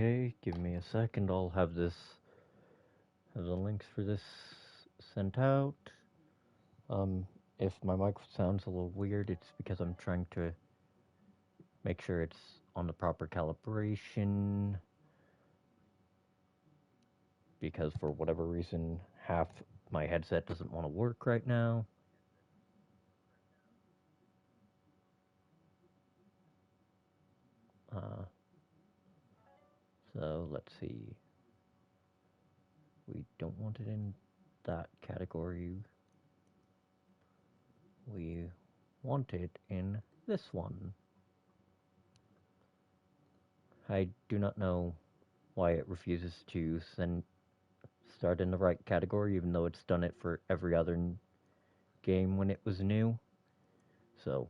Okay, give me a second. I'll have the links for this sent out. Um, if my mic sounds a little weird, it's because I'm trying to make sure it's on the proper calibration. Because for whatever reason, half my headset doesn't want to work right now. Uh, so let's see. We don't want it in that category. We want it in this one. I do not know why it refuses to start in the right category, even though it's done it for every other game when it was new. So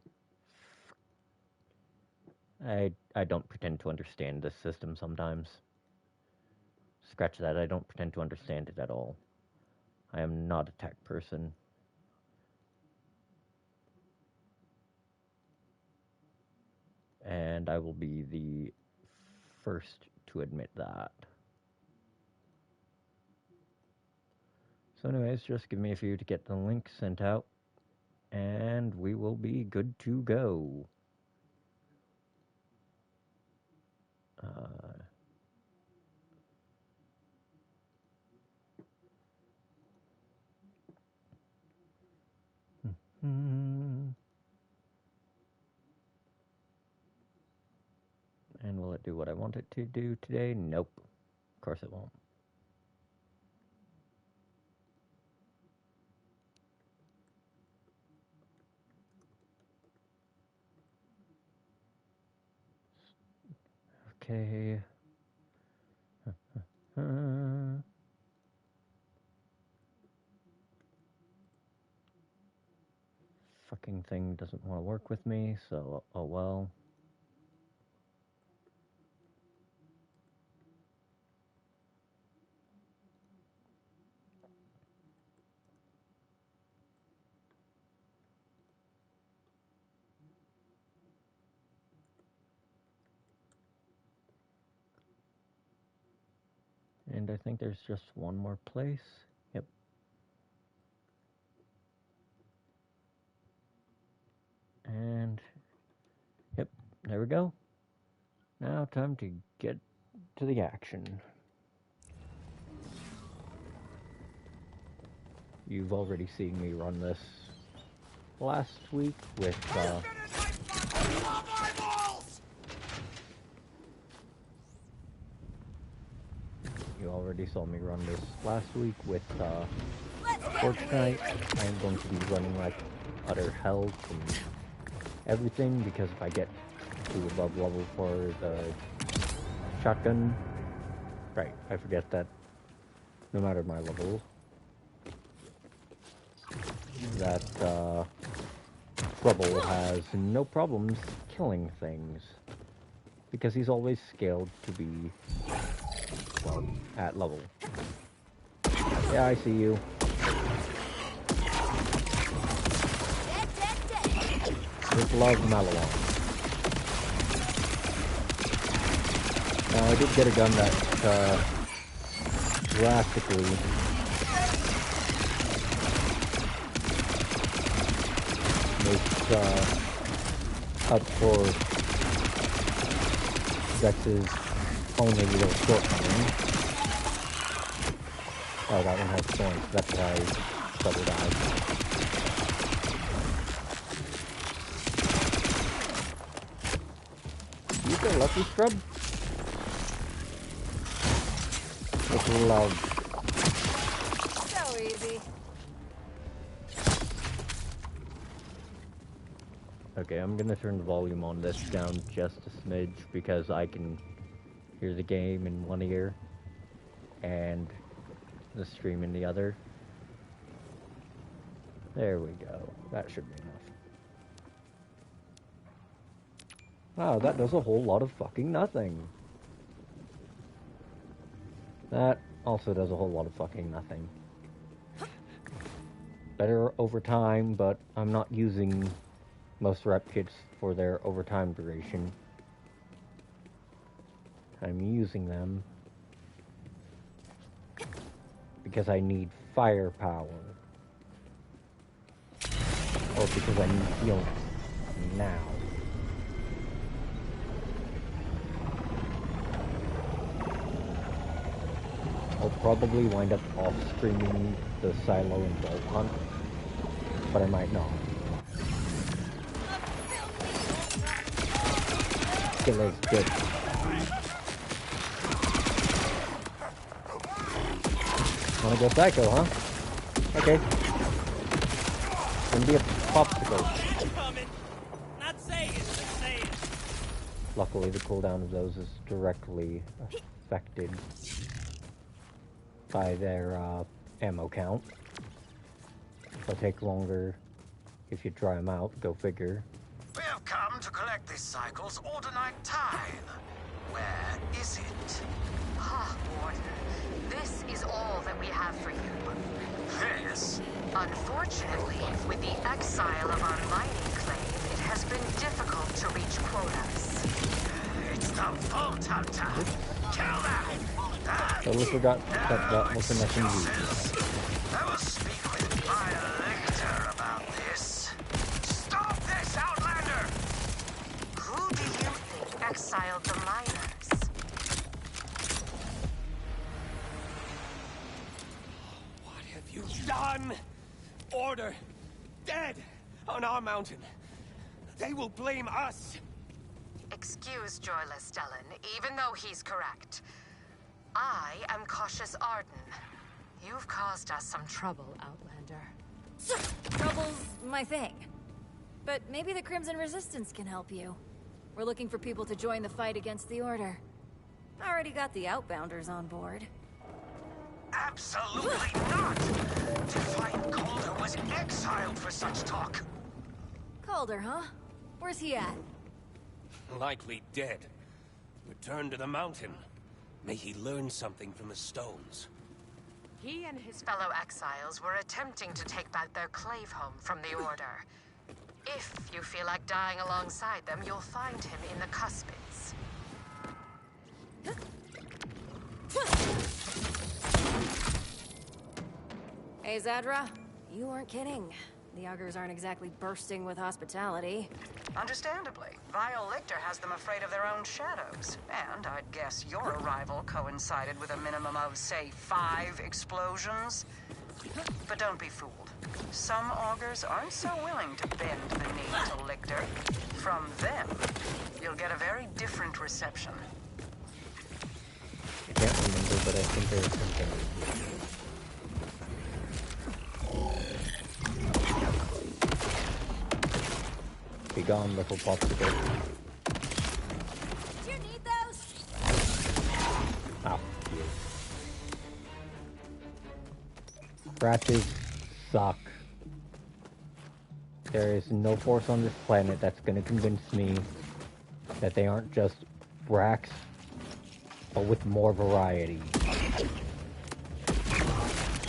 I don't pretend to understand this system sometimes. Scratch that, I don't pretend to understand it at all. I am not a tech person. And I will be the first to admit that. So anyways, just give me a few to get the link sent out, and we will be good to go. Uh, and will it do what I want it to do today? Nope. Of course it won't. Okay. Fucking thing doesn't want to work with me, so oh well. And I think there's just one more place. Yep. And yep, there we go. Now time to get to the action. You've already seen me run this last week with you already saw me run this last week with Fortnite. I am going to be running like utter hell from everything because if I get to above level for the shotgun, right, I forget that no matter my level, that Rubble has no problems killing things because he's always scaled to be, well, at level. Yeah, I see you. Just love Malawon. Now, I did get a gun that drastically makes up for Dex's only little shortcoming. Oh, that one has thorns. That's why Trouble died. You go, Lucky Scrub. With love. So easy. Okay, I'm gonna turn the volume on this down just a smidge because I can hear the game in one ear and the stream in the other. There we go. That should be enough. Wow, that does a whole lot of fucking nothing. That also does a whole lot of fucking nothing. Better over time, but I'm not using most rep kits for their overtime duration. I'm using them because I need firepower. Or because I need healing now. I'll probably wind up off-streaming the silo and bolt hunt, but I might not. Killer's good. Wanna go psycho, huh? Okay. Gonna be a popsicle. Not saying it's the same. Luckily, the cooldown of those is directly affected by their ammo count. They'll take longer if you dry them out, go figure. We have come to collect this cycle's ordinite tithe. Where is it? Ah, Warden. This is all that we have for you. This? Unfortunately, with the exile of our mining claim, it has been difficult to reach quotas. It's the Vault Hunter. Kill them! Totally forgot that was an SMG. I will speak with Auger about this. Stop this, Outlander! Who do you think exiled the miners? What have you done? Order. Dead. On our mountain. They will blame us. Excuse Joyless Stellan, even though he's correct. I am cautious Arden. You've caused us some trouble, Outlander. Trouble's my thing. But maybe the Crimson Resistance can help you. We're looking for people to join the fight against the Order. Already got the Outbounders on board. Absolutely not! Defiant Calder was exiled for such talk. Calder, huh? Where's he at? Likely dead. Return to the mountain. May he learn something from the stones. He and his fellow exiles were attempting to take back their clave home from the Order. If you feel like dying alongside them, you'll find him in the Cuspids. Hey, Zadra. You weren't kidding. The Augers aren't exactly bursting with hospitality. Understandably. Vile Lictor has them afraid of their own shadows. And I'd guess your arrival coincided with a minimum of, say, 5 explosions. But don't be fooled. Some Augers aren't so willing to bend the knee to Lictor. From them, you'll get a very different reception. I can't remember, but I think there's something. Be gone, little popsicle. Do you need those? Ow. Scratches suck. There is no force on this planet that's gonna convince me that they aren't just bracks, but with more variety.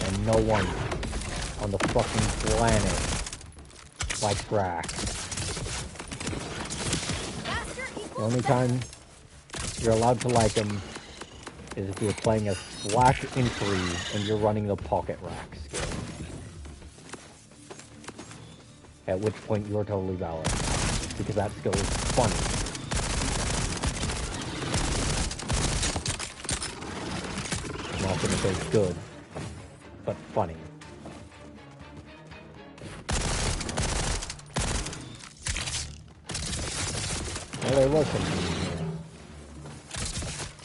And no one on the fucking planet likes bracks. The only time you're allowed to like them is if you're playing a slash entry and you're running the pocket rack skill. At which point you're totally valid. Because that skill is funny. I'm not gonna say good, but funny. Well, there was something in here.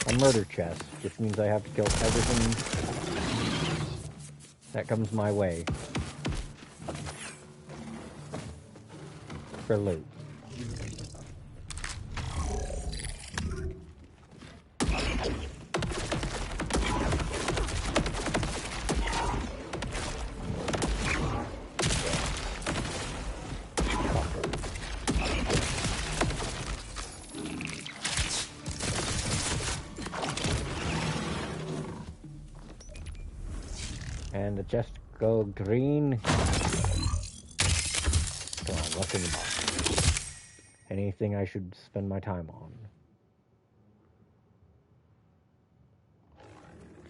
A murder chest, which means I have to kill everything that comes my way. For loot. And the chest go green. Come on, what's in the box? Anything I should spend my time on?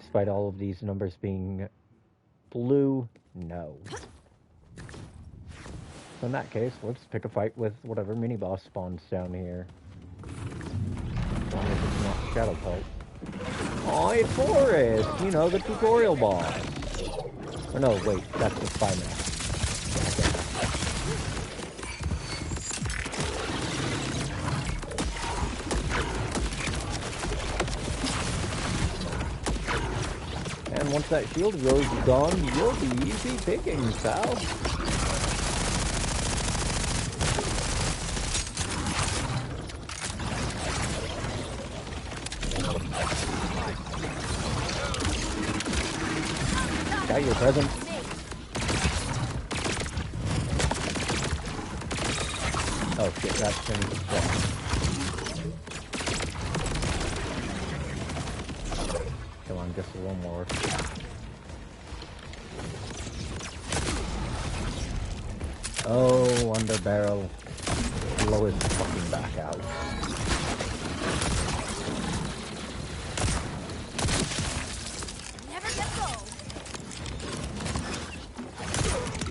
despite all of these numbers being blue, no. So in that case, let's pick a fight with whatever mini-boss spawns down here. As long as it's not Shadow Cult. Oh, it's Forrest! You know, the tutorial boss. Oh no, wait, that's the spy man. And once that shield rose is gone, you'll be easy pickings, pal. Got your present. Oh shit, that's turning to stuff. Come on, just a little more. Oh, under barrel. Blow his fucking back out. Never get old.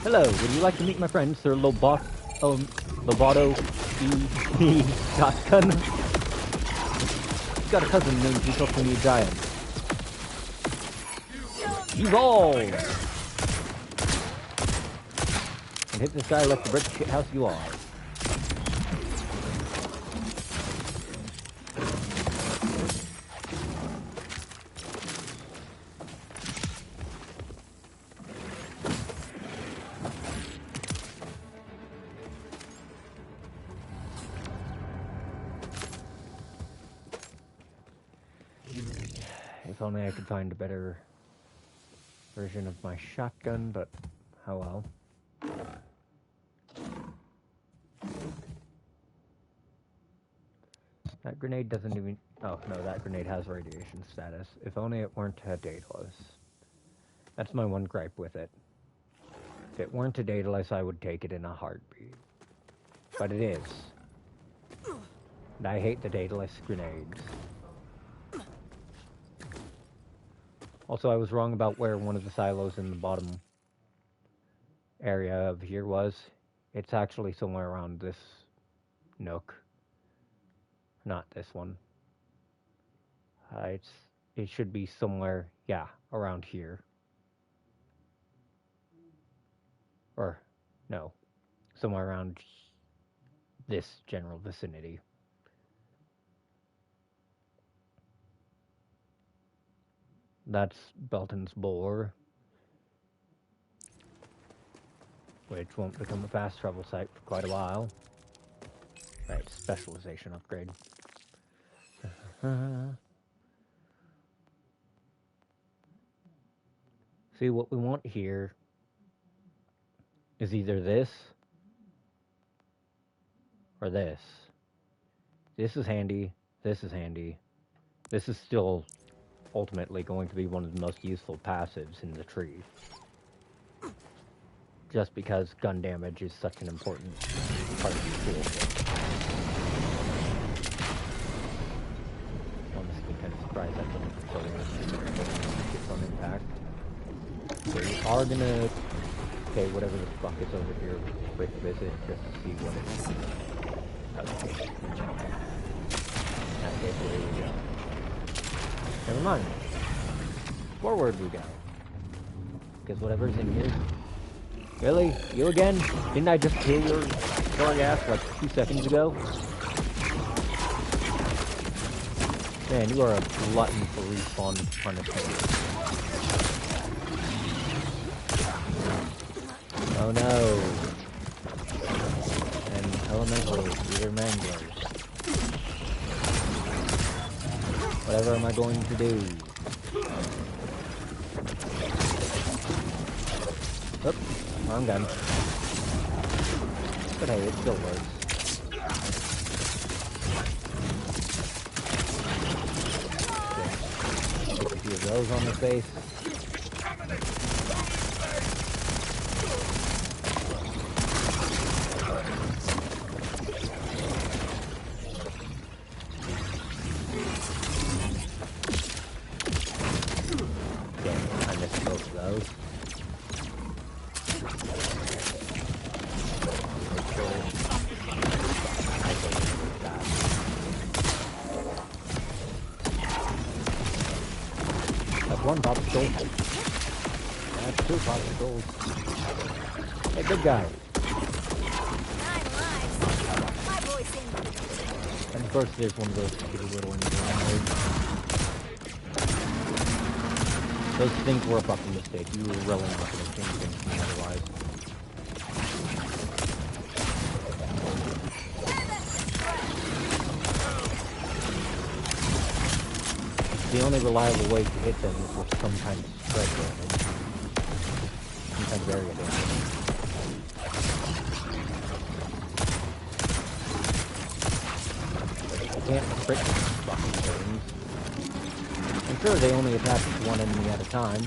Hello, would you like to meet my friend, Sir Lobato E. Shotgun? He's got a cousin named Utopia Giant. Evolve! And hit this guy like the brick shithouse you are. If only I could find a better version of my shotgun, but oh well. That grenade doesn't even... Oh, no, that grenade has radiation status. If only it weren't a dataless. That's my one gripe with it. If it weren't a dataless, I would take it in a heartbeat. But it is. And I hate the dataless grenades. Also, I was wrong about where one of the silos in the bottom area of here was. It's actually somewhere around this nook. Not this one. It should be somewhere, yeah, around here. Or, no, somewhere around this general vicinity. That's Belton's Bore, which won't become a fast travel site for quite a while. Right, specialization upgrade. See, what we want here is either this or this. This is handy. This is handy. This is still ultimately going to be one of the most useful passives in the tree. Just because gun damage is such an important part of the tool. Honestly, kind of surprised that doesn't show it's on impact. So we are gonna... Okay, whatever the fuck is over here, quick visit just to see what it is. Okay. Okay, so here we go. Never mind. Forward we go. Because whatever's in here... Really? You again? Didn't I just kill your sorry ass like 2 seconds ago? Man, you are a glutton for respawn punishment. Oh no. And elementals, these are manglers. Whatever am I going to do? Oops, wrong gun. But hey, it still works. Get a few of those on the face. those. Make sure I go with that. That's one popsicle. That's two popsicles. Hey, big guy. 9 lives. My voice in. And of course, there's one of those stupid little injuries. Those things were a fucking mistake. You were really not going to change things otherwise. The only reliable way to hit them is with some kind of spread damage. Some kind of area damage. I can't crit these fucking things. I'm sure they only attach to one enemy at a time.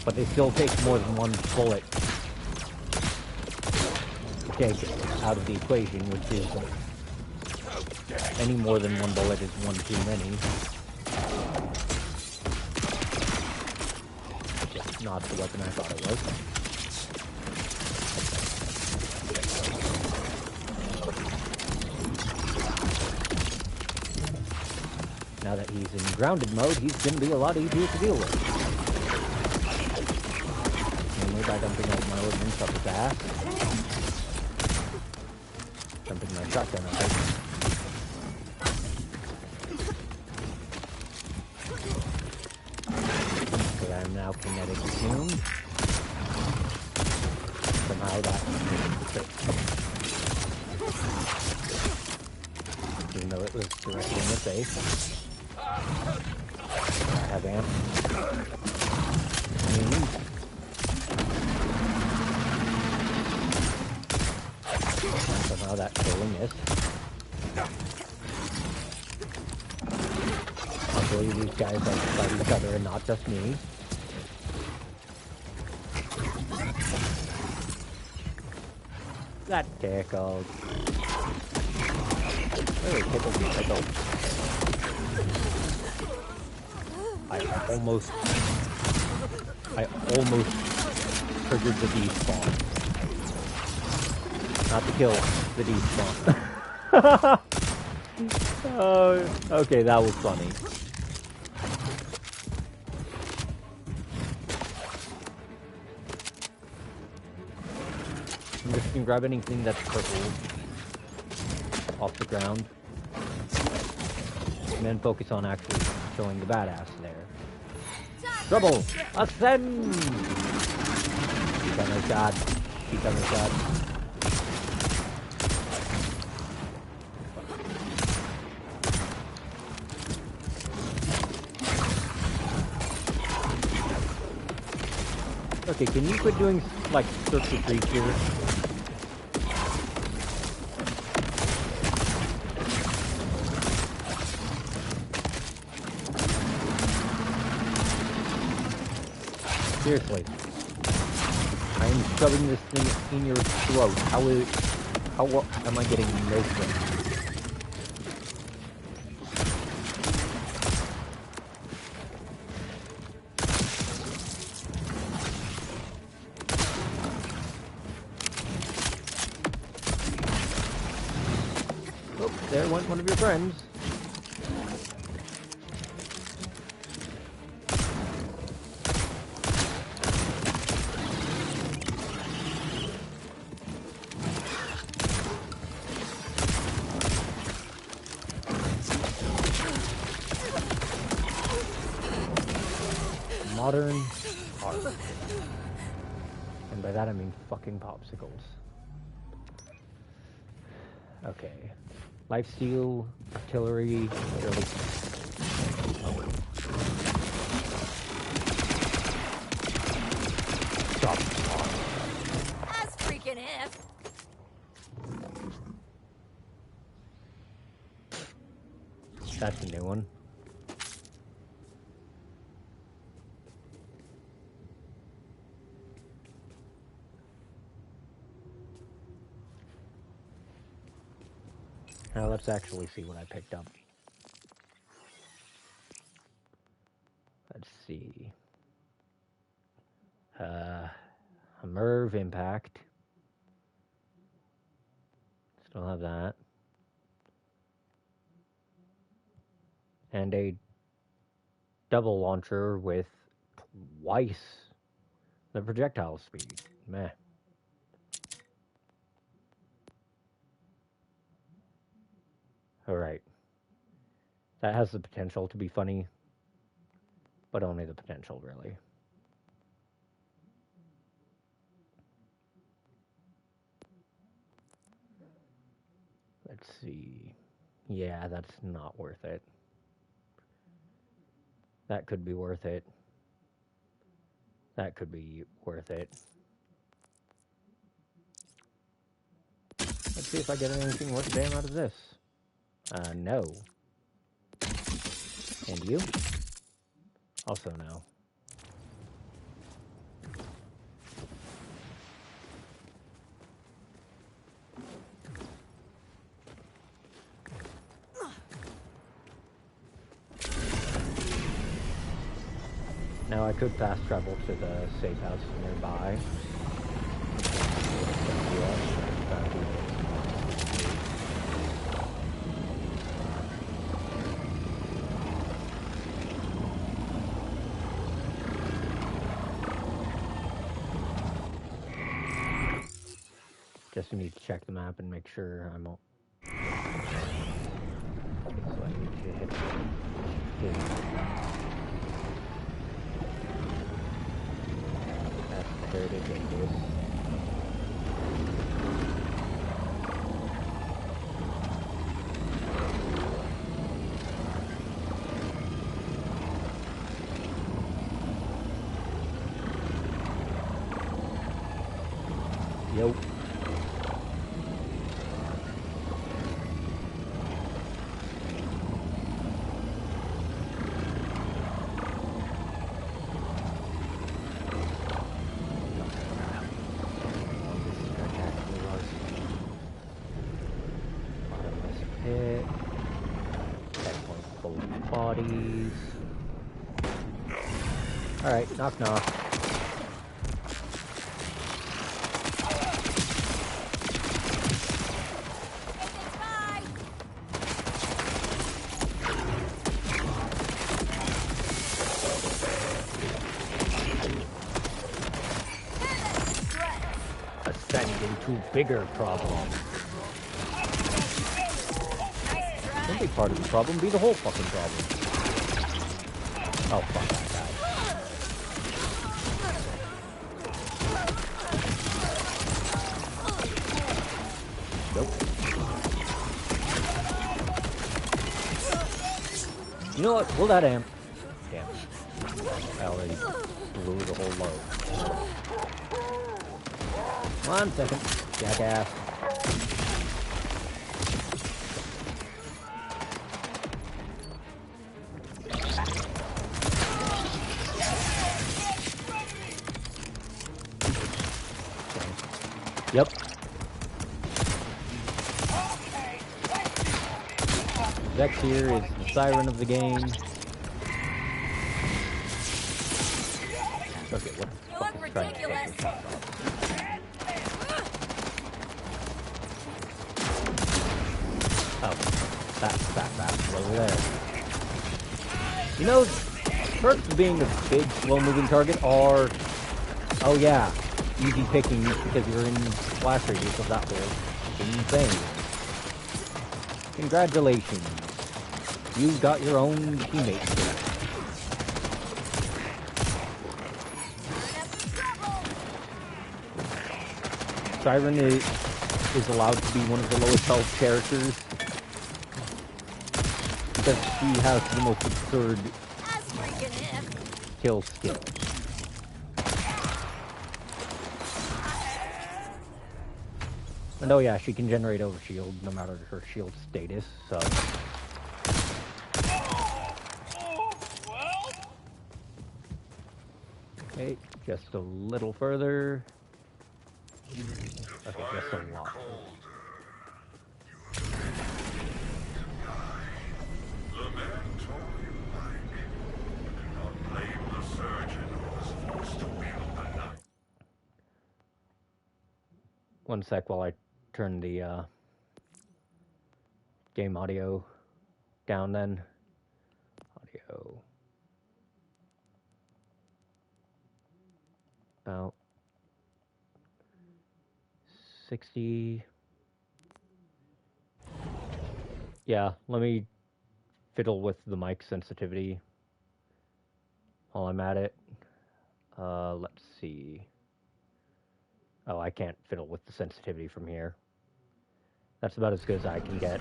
But they still take more than one bullet to take out of the equation, which is any more than one bullet is one too many. Just not the weapon I thought it was. Now that he's in grounded mode, he's going to be a lot easier to deal with. Mainly by dumping out my ordnance up his ass. Dumping my shotgun up it. Okay, I'm now kinetic attuned. Somehow that even though it was directly in the face. I have amp. And somehow that totally missed. Hopefully these guys like fight each other and not just me. That tickled. Really tickled me, tickled. I almost triggered the despawn. Not to kill, the despawn. Oh, okay, that was funny. I'm just gonna grab anything that's purple off the ground. And then focus on actually showing the badass there. Trouble! Ascend! Keep on their shot. Keep on their shot. Okay, can you quit doing, like, search retreat here? Seriously. I am shoving this thing in your throat. How am I getting no strength? Oh, there went one of your friends. Modern art. And by that I mean fucking popsicles. Okay. Lifesteal, artillery, early. Stop. As freaking if. That's a new one. Now let's actually see what I picked up. Let's see. A Merv impact. Still have that. And a double launcher with twice the projectile speed. Meh. Alright. That has the potential to be funny, but only the potential, really. Let's see. Yeah, that's not worth it. That could be worth it. That could be worth it. Let's see if I get anything worth damn out of this. No. And you? Also no. Now I could fast travel to the safe house nearby. Just need to check the map and make sure I'm all... So I need to hit that's the heritage of this. Yo. Bodies. Alright, knock knock. Ascending to bigger problems. Don't be part of the problem, be the whole fucking problem. Oh, fuck that guy. Nope. You know what? Pull that amp. Damn. I already blew the whole load. 1 second, jackass. Yep. Vex here is the siren of the game. Okay, what the fuck is trying to take this off? Oh, that, over there. You know, perks of being a big, slow-moving target are, oh yeah, easy picking because you're in blast radius of that whole thing. Congratulations. You got your own teammates here. Siren is allowed to be one of the lowest health characters because she has the most absurd kill skill. And oh yeah, she can generate overshield no matter her shield status, so... Okay, just a little further. Okay, just a lot. One sec while I turn the game audio down then. Audio. About 60. Yeah, let me fiddle with the mic sensitivity while I'm at it. Let's see. Oh, I can't fiddle with the sensitivity from here. That's about as good as I can get.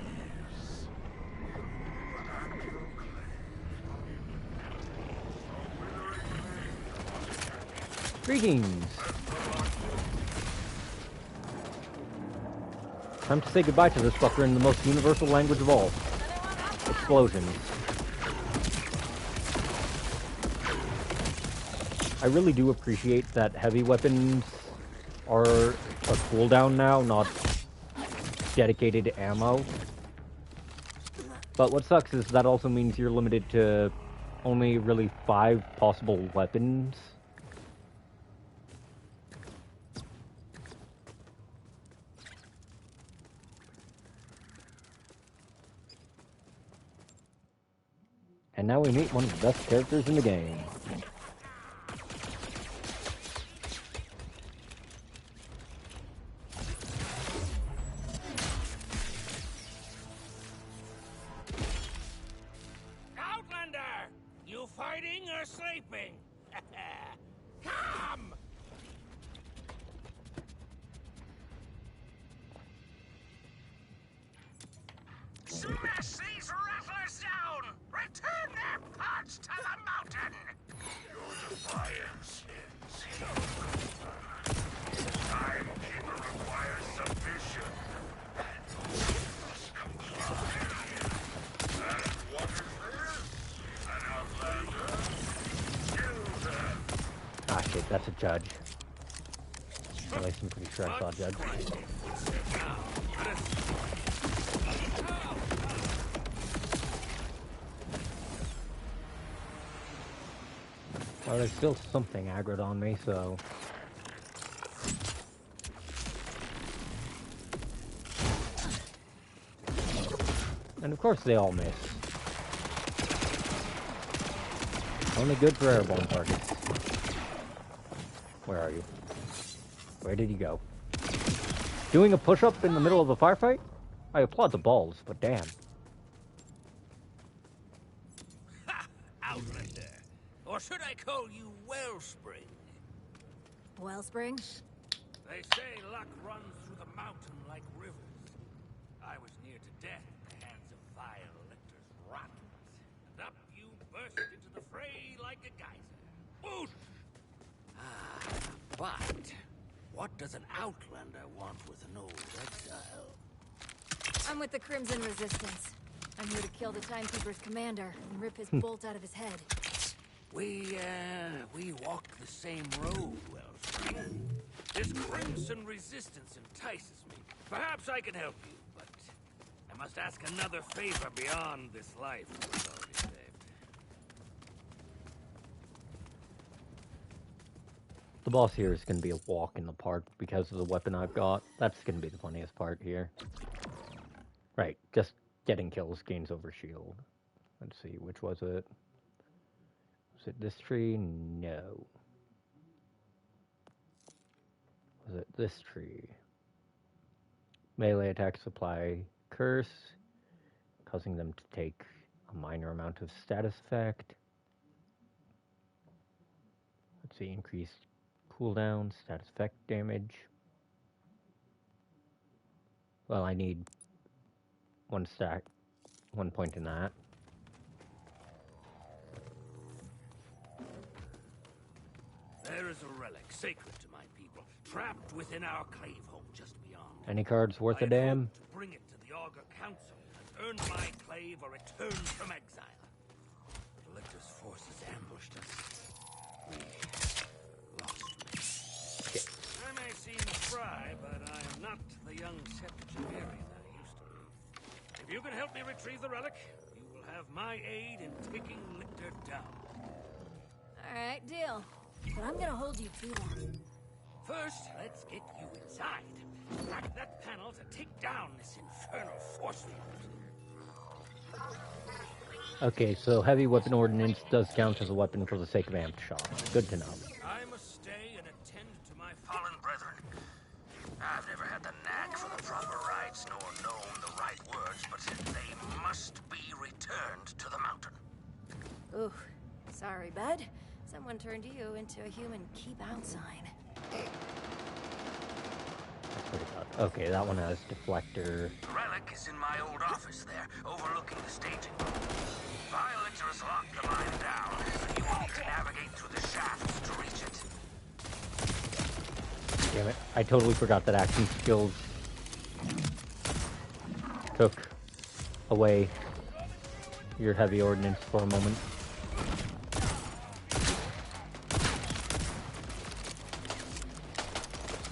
Greetings! Time to say goodbye to this fucker in the most universal language of all. Explosions. I really do appreciate that heavy weapons are a cooldown now, not dedicated ammo. But what sucks is that also means you're limited to only really 5 possible weapons. And now we meet one of the best characters in the game. Outlander! You fighting or sleeping? Come! Smash these rattlers down! Return their parts to the mountain! Your defiance ends here. Timekeeper requires submission. And you must comply. And what is this? An outlander? Kill them! Ah shit, that's a judge. At least I'm pretty sure I saw a judge. Well, there's still something aggroed on me, so... And of course they all miss. Only good for airborne targets. Where are you? Where did he go? Doing a push-up in the middle of a firefight? I applaud the balls, but damn. Ha! Outlander! Or should I call you Wellspring? Wellspring? They say luck runs through the mountain like rivers. I was near to death at the hands of vile Lictor's rottenness. And up you burst into the fray like a geyser. Boot! But what does an Outlander want with an old exile? I'm with the Crimson Resistance. I'm here to kill the Timekeeper's commander and rip his bolt out of his head. We walk the same road, Wellspring. This Crimson Resistance entices me. Perhaps I can help you, but I must ask another favor beyond this life we've already saved. The boss here is going to be a walk in the park because of the weapon I've got. That's going to be the funniest part here. Right, just getting kills gains over shield. Let's see, which was it? Was it this tree? No. Was it this tree? Melee attack supply curse, causing them to take a minor amount of status effect. Let's see, increased cooldown, status effect damage. Well, I need 1 point in that. There is a relic sacred to my people, trapped within our clave home just beyond. Any cards worth I a damn? hope to bring it to the Auger Council and earn my clave a return from exile. But Lictor's forces ambushed us. We lost me. I may seem spry, but I am not the young septuagenarian that I used to be. If you can help me retrieve the relic, you will have my aid in taking Lictor down. Alright, deal. But I'm gonna hold you to that. First, let's get you inside. Hack that panel to take down this infernal force field. Okay, so heavy weapon ordnance does count as a weapon for the sake of amped shot. Good to know. I must stay and attend to my fallen brethren. I've never had the knack for the proper rites, nor known the right words, but they must be returned to the mountain. Ooh, sorry, bud. Someone turned you into a human keep out sign. That's pretty bad. Okay, that one has deflector. The relic is in my old office there, overlooking the staging room. Violet has locked the mine down, so you will need to navigate through the shafts to reach it. Damn it, I totally forgot that action skills took away your heavy ordnance for a moment.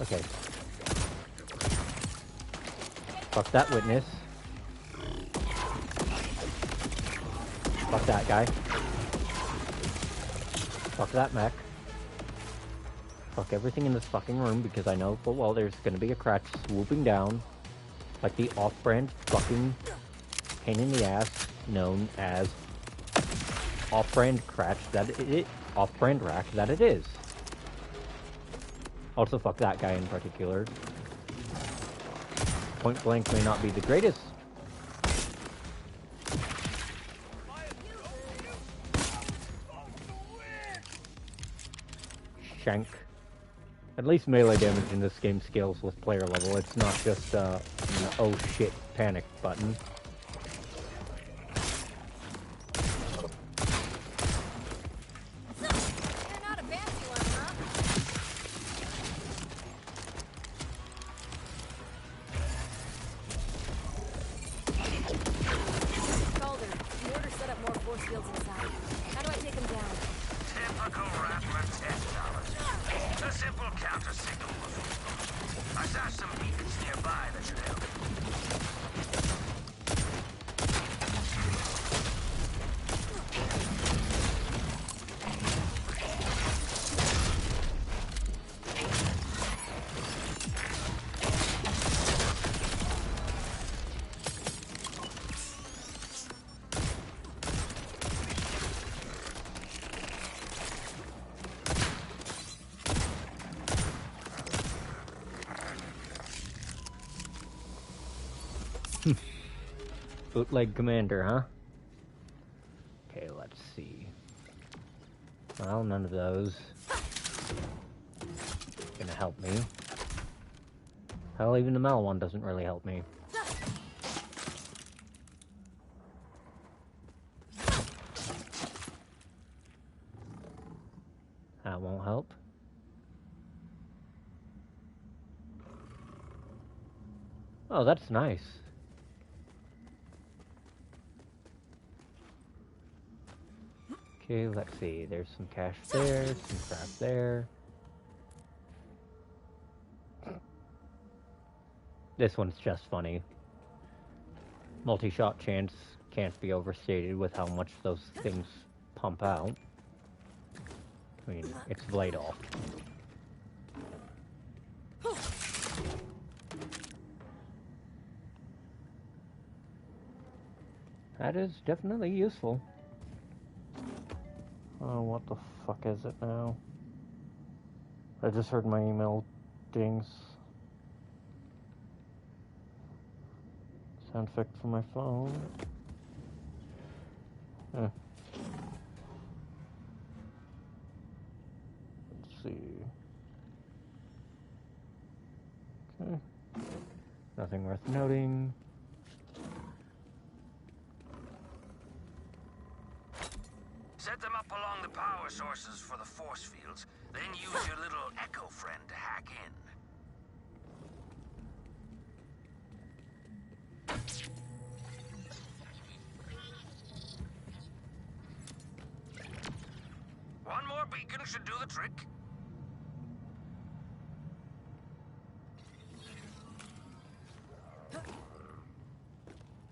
Okay. Fuck that witness. Fuck that guy. Fuck that mech. Fuck everything in this fucking room because I know full well there's gonna be a crash swooping down like the off-brand fucking pain in the ass known as off-brand crash that off-brand rack that it is. Also fuck that guy in particular. Point blank may not be the greatest. Shank. At least melee damage in this game scales with player level. It's not just an oh shit panic button. You're not a fancy one, huh? Calder, the order set up more force fields inside. How do I take them down? Typical Rattler technology. A simple counter signal. I saw some beacons nearby that should help. Bootleg commander, huh? Okay, let's see. Well, none of those gonna help me. Hell, even the metal one doesn't really help me. That won't help. Oh, that's nice. Okay, let's see. There's some cash there, some crap there. This one's just funny. Multi-shot chance can't be overstated with how much those things pump out. I mean, it's blade off. That is definitely useful. Oh, what the fuck is it now? I just heard my email dings. Sound effect for my phone. Let's see. Okay. Nothing worth noting. Set them up along the power sources for the force fields, then use your little echo friend to hack in. One more beacon should do the trick.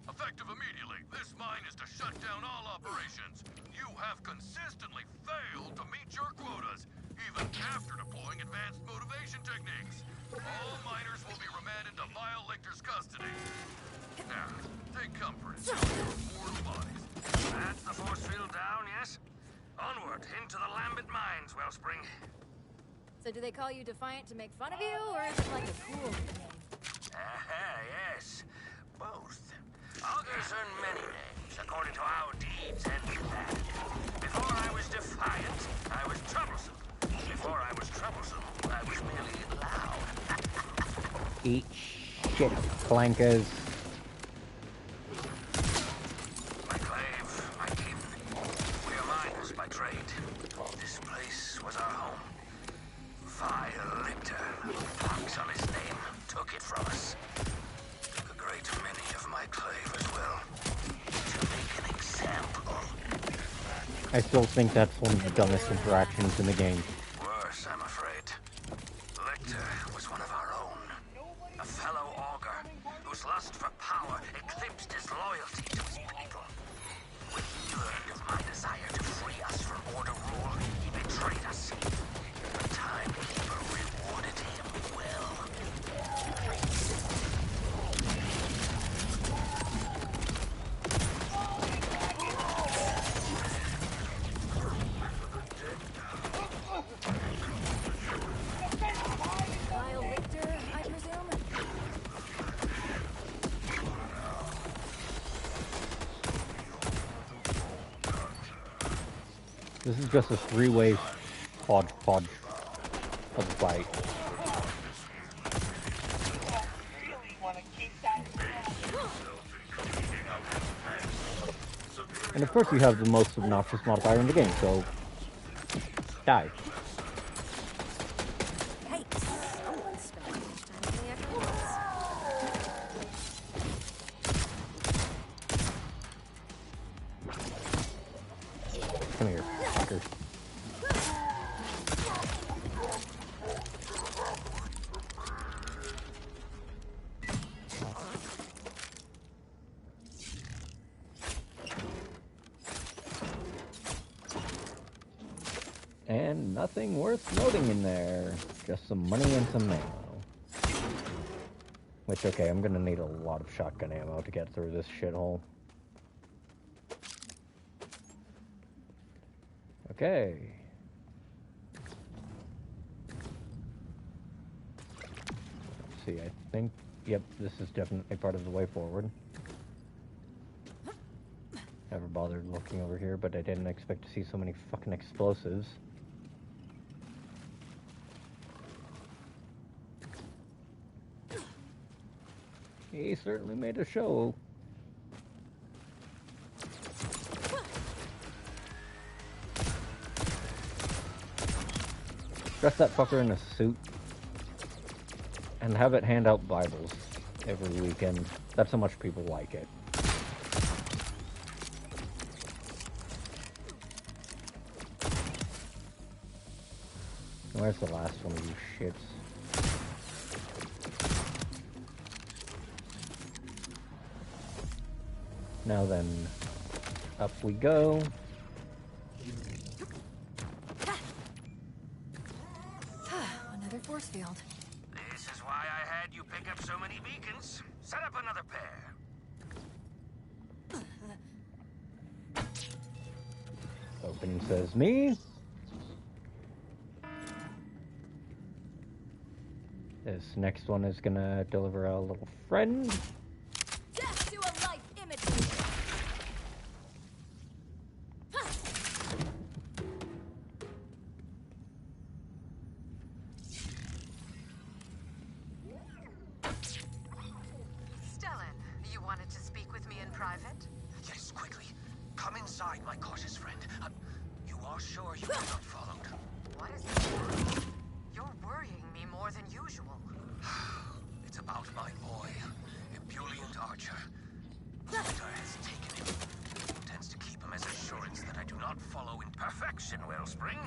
Effective immediately. This mine is to shut down all operations. You have consistently failed to meet your quotas. even after deploying advanced motivation techniques. All miners will be remanded to Vile Lictor's custody. Now, take comfort in your mortal bodies. That's the force field down, yes? Onward, into the Lambent Mines, Wellspring. So do they call you Defiant to make fun of you, or is it like a cool name? Yes. Both. Augers earn many names, according to our deeds and plan. Before I was defiant, I was troublesome. Before I was troublesome, I was merely loud. Eat shit, clankers. My clave, my kin. We are miners by trade. This place was our home. Vile Lictor, pox on his name, took it from us. Took a great many of my clave as well. To make an example. I still think that's one of the dumbest interactions in the game. Worse, I'm afraid. Lictor was one of our own. A fellow Auger, whose lust for power eclipsed his loyalty to his people. When he learned of my desire to free us from Order rule, he betrayed us. The Timekeeper rewarded him well. Vile Lictor, I presume? This is just a three-way hodgepodge of fight. And of course you have the most obnoxious modifier in the game, so die. Hey, someone's spending too much time in the afternoons. Come here, fucker. And nothing worth noting in there. Just some money and some ammo. Which, okay, I'm gonna need a lot of shotgun ammo to get through this shithole. Okay. Let's see, I think, yep, this is definitely part of the way forward. Never bothered looking over here, but I didn't expect to see so many fucking explosives. He certainly made a show. Dress that fucker in a suit and have it hand out Bibles every weekend. That's how much people like it. Where's the last one of you shits? Now then, up we go. Another force field. This is why I had you pick up so many beacons. Set up another pair. Open says me. This next one is gonna deliver a little friend. Death to a life imitator! Stellan, you wanted to speak with me in private? Yes, quickly. Come inside, my cautious friend. You are sure you were not followed? What is it? You're worrying me more than usual. It's about my boy, Ebullient Archer. Lictor has taken him. Intends to keep him as assurance that I do not follow in perfection, Wellspring.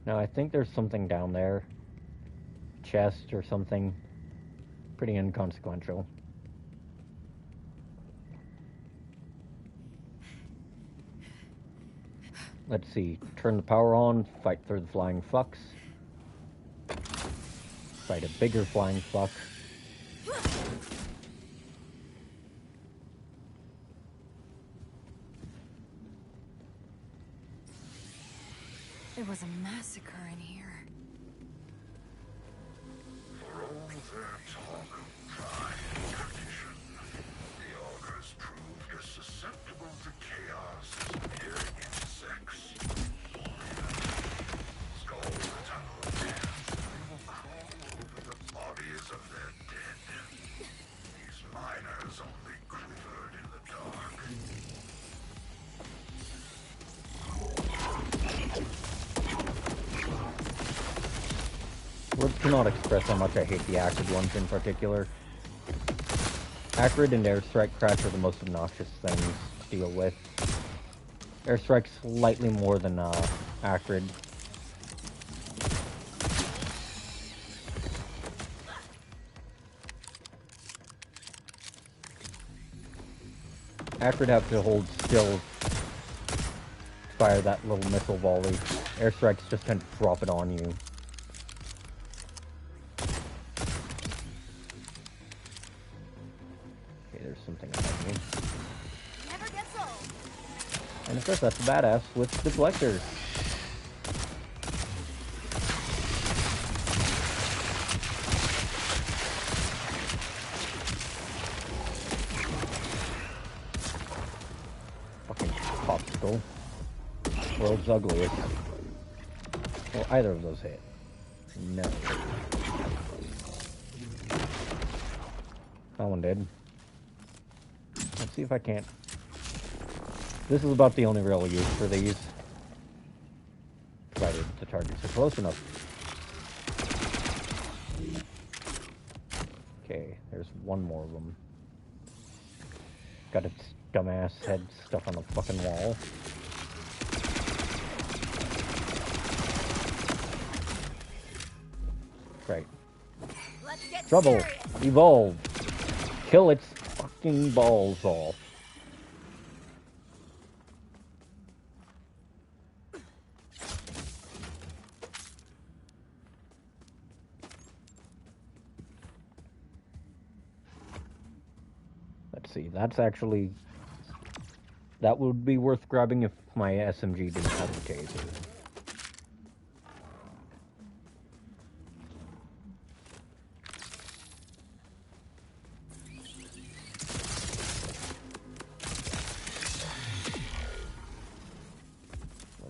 Now I think there's something down there. Chest or something. Pretty inconsequential. Let's see. Turn the power on, fight for the flying fucks. Fight a bigger flying fuck. There was a massacre in here. For all their talk of pride and tradition, the Augers proved as susceptible to chaos as mere insects. Skull the tunnel of hands, they will crawl over the bodies of their dead. These miners only quivered in the dark. Words cannot express how much I hate the acrid ones in particular. Acrid and airstrike crash are the most obnoxious things to deal with. Airstrike slightly more than acrid. Acrid have to hold still to fire that little missile volley. Airstrikes just tend to drop it on you. There's something above me. Never gets old. And of course, that's a badass with deflectors. Fucking popsicle. World's ugliest. Well, either of those hit. No. That one did. Let's see if I can't. This is about the only real use for these. Provided the targets are close enough. Okay, there's one more of them. Got its dumbass head stuck on the fucking wall. Right. Let's get Trouble! serious. Evolve! Kill its fucking balls off. Let's see, that's actually... That would be worth grabbing if my SMG didn't have the taser.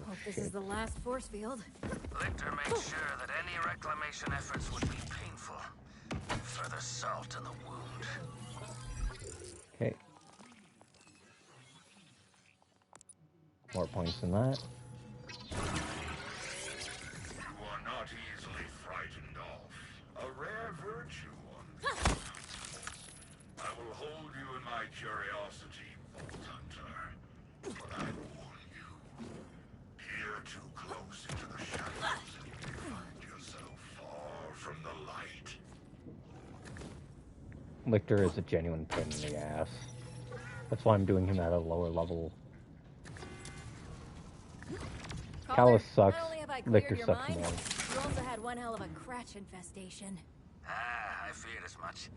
Hope this is the last force field. Lictor made sure that any reclamation efforts would be painful. Further salt in the wound. Okay. More points than that. You are not easily frightened off. A rare virtue on I will hold you in my curiosity, Vault Hunter. But I warn you, peer too close into the shadows and you may find yourself far from the light. Lictor is a genuine pain in the ass. That's why I'm doing him at a lower level. Callus sucks. Not only have I cleared Lictor your sucks mind, more. you also had one hell of a cratch infestation. Ah, I feared as much.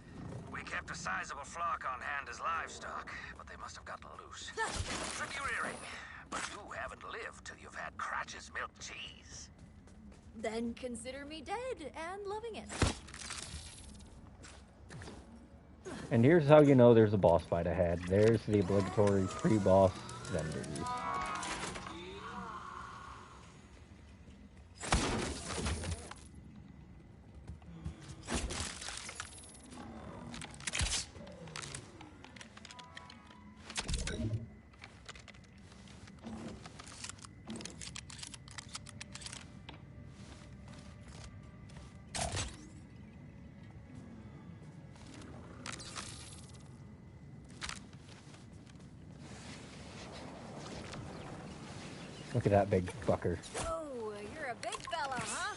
We kept a sizable flock on hand as livestock, but they must have gotten loose. Tricky rearing, but you haven't lived till you've had Cratch's milk cheese. Then consider me dead and loving it. And here's how you know there's a boss fight ahead. There's the obligatory pre-boss vendors. Look at that big fucker. Oh, you're a big fella, huh?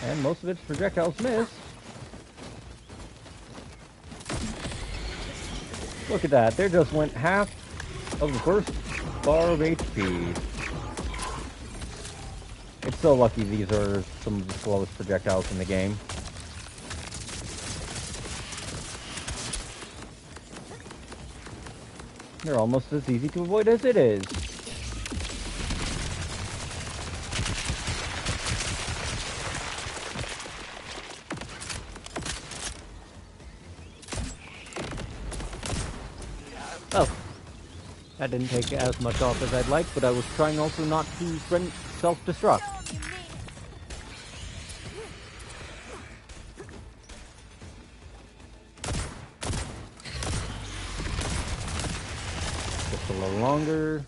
And most of its projectiles miss. Look at that. There just went half of the first bar of HP. It's so lucky these are some of the slowest projectiles in the game. They're almost as easy to avoid as it is. Oh, that didn't take as much off as I'd like, but I was trying also not to self-destruct. Just a little longer.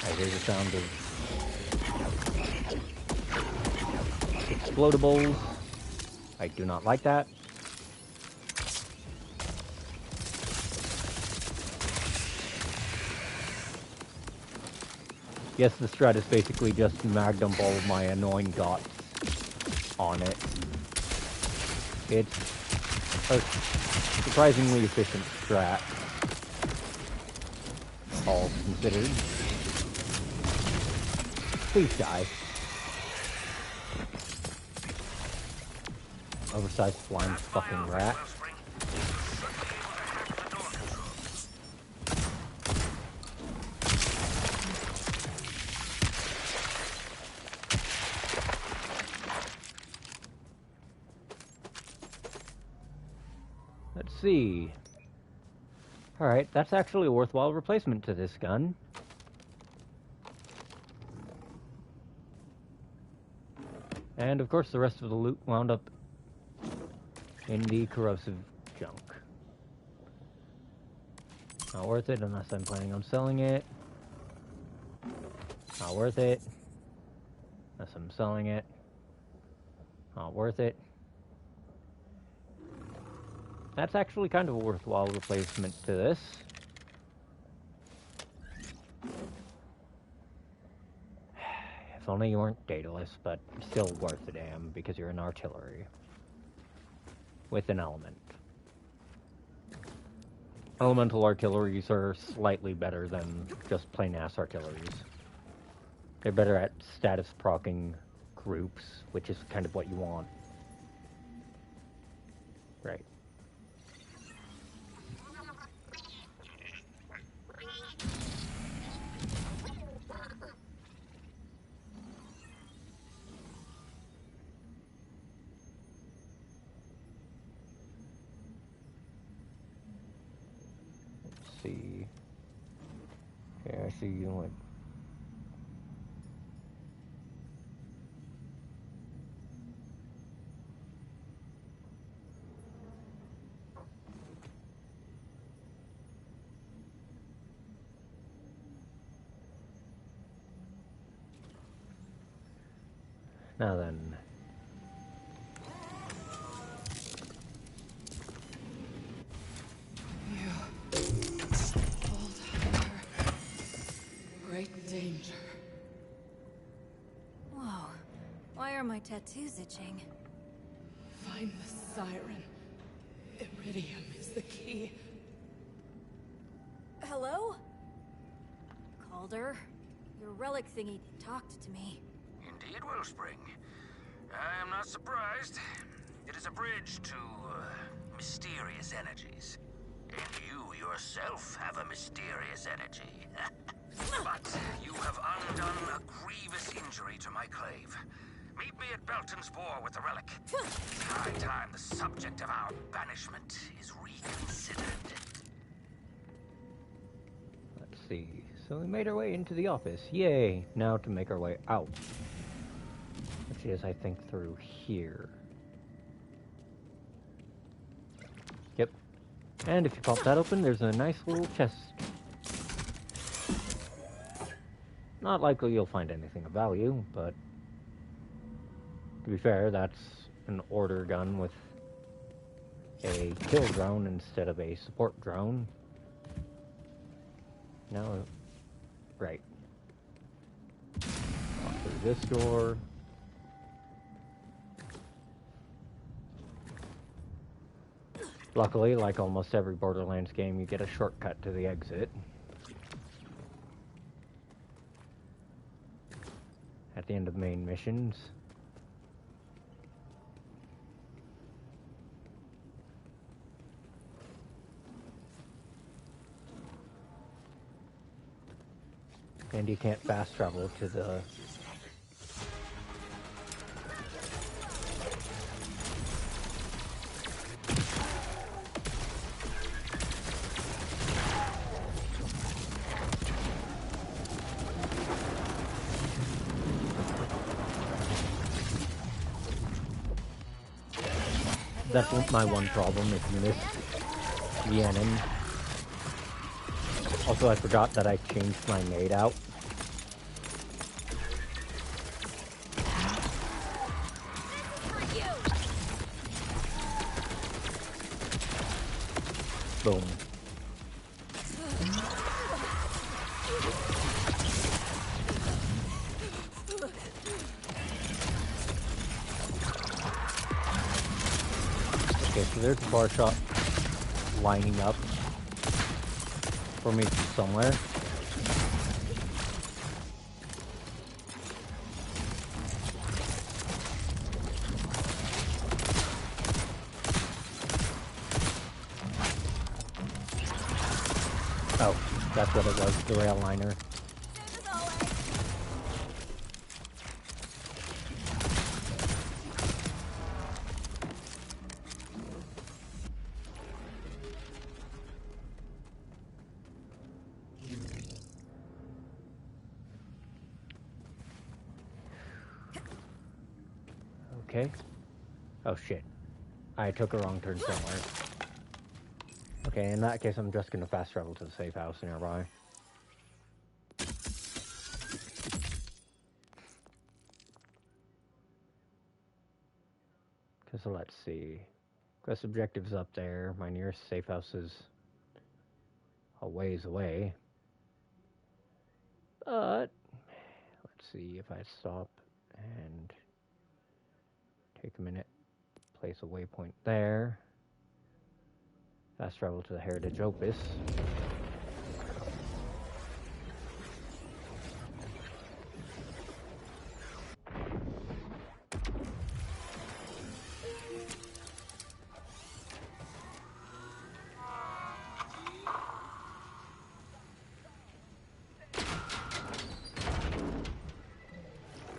I hear the sound of explodables. I do not like that. Yes, the strat is basically just magnum ball my annoying dots on it. It's a surprisingly efficient strat, all considered. Please die. Oversized flying fucking rat. Let's see. Alright, that's actually a worthwhile replacement to this gun. And of course the rest of the loot wound up in the corrosive junk. Not worth it unless I'm planning on selling it. Not worth it unless I'm selling it. Not worth it. That's actually kind of a worthwhile replacement to this. If only you weren't dataless, but still worth a damn because you're an artillery. With an element. Elemental artilleries are slightly better than just plain-ass artilleries. They're better at status proccing groups, which is kind of what you want. Right. See. Okay, I see you like. Now then. Great danger. Whoa. Why are my tattoos itching? Find the siren. Iridium is the key. Hello? Calder? Your relic thingy talked to me. Indeed, Wellspring. I am not surprised. It is a bridge to mysterious energies. And you yourself have a mysterious energy. But you have undone a grievous injury to my clave. Meet me at Belton's Bore with the relic. It's high time the subject of our banishment is reconsidered. Let's see. So we made our way into the office. Yay! Now to make our way out. Which is, I think, through here. Yep. And if you pop that open, there's a nice little chest. Not likely you'll find anything of value, but to be fair, that's an order gun with a kill drone instead of a support drone. Now, right. Walk through this door. Luckily, like almost every Borderlands game, you get a shortcut to the exit. At the end of main missions. And you can't fast travel to the... That's my one problem, if you miss the enemy. Also, I forgot that I changed my nade out. Boom. Okay, so there's a bar shot lining up for me somewhere. Oh, that's what it was, the rail liner. Okay. Oh shit. I took a wrong turn somewhere. Okay, in that case, I'm just gonna fast travel to the safe house nearby. So let's see. Quest objective's up there. My nearest safe house is a ways away. But let's see if I stop and take a minute, place a waypoint there. Fast travel to the Heritage Opus.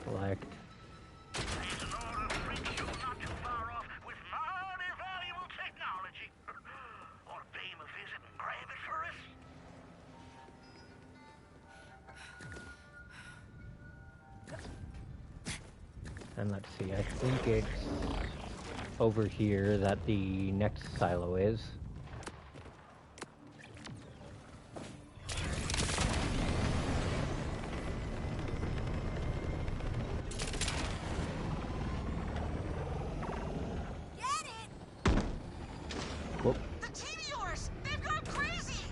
Collect. And let's see, I think it's over here that the next silo is. Get it! Whoop. The Teviors! They've gone crazy!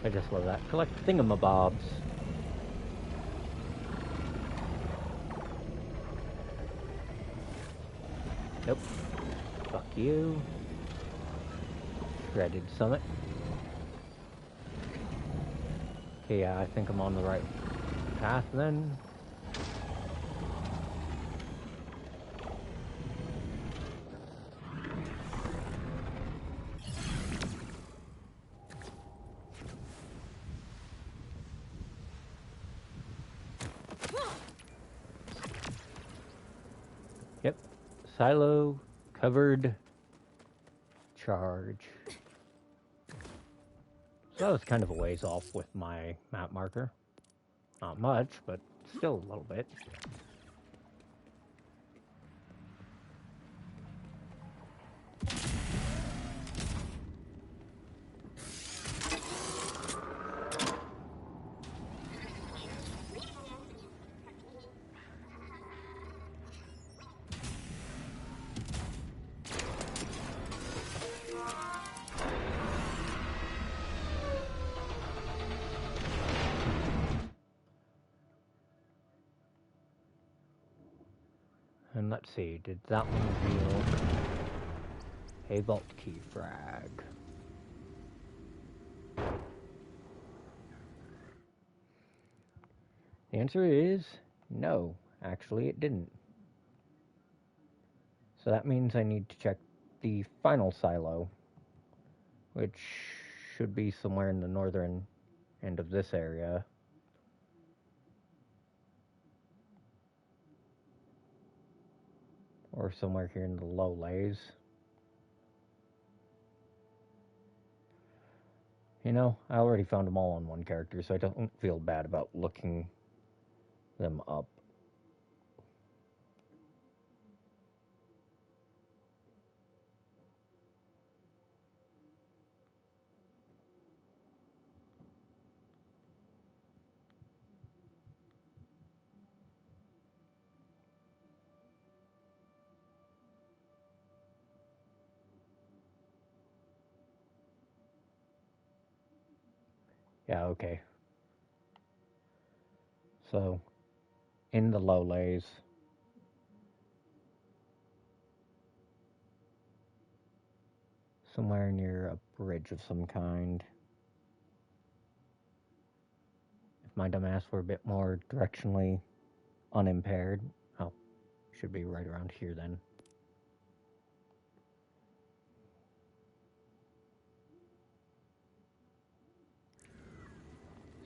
I just love that. Collect thingamabobs. Nope. Fuck you. Shredded summit. Okay, yeah, I think I'm on the right path then. Yep. Silo covered charge. So that was kind of a ways off with my map marker. Not much, but still a little bit. And let's see, did that one reveal a vault key frag? The answer is no, actually it didn't. So that means I need to check the final silo, which should be somewhere in the northern end of this area. Or somewhere here in the low lays. You know, I already found them all on one character, so I don't feel bad about looking them up. Yeah, okay. So, in the low lays, somewhere near a bridge of some kind. If my dumbass were a bit more directionally unimpaired, oh, should be right around here then.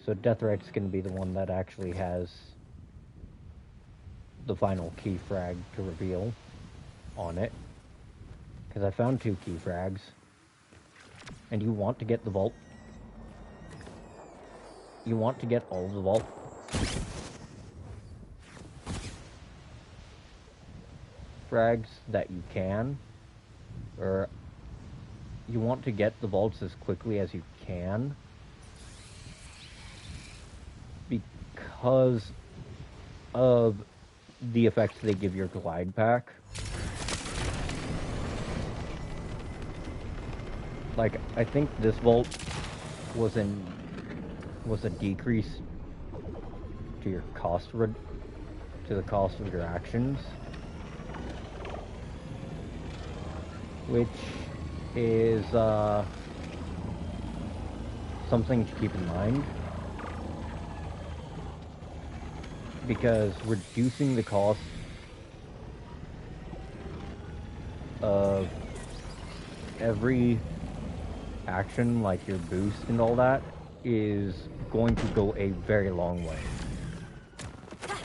So Deathrite's going to be the one that actually has the final key frag to reveal on it. Because I found 2 key frags. And you want to get the vault. You want to get all of the vault. Frags that you can. Or you want to get the vaults as quickly as you can. Because of the effects they give your glide pack. Like, I think this vault was a decrease to your cost to the cost of your actions, which is something to keep in mind, because reducing the cost of every action, like your boost and all that, is going to go a very long way.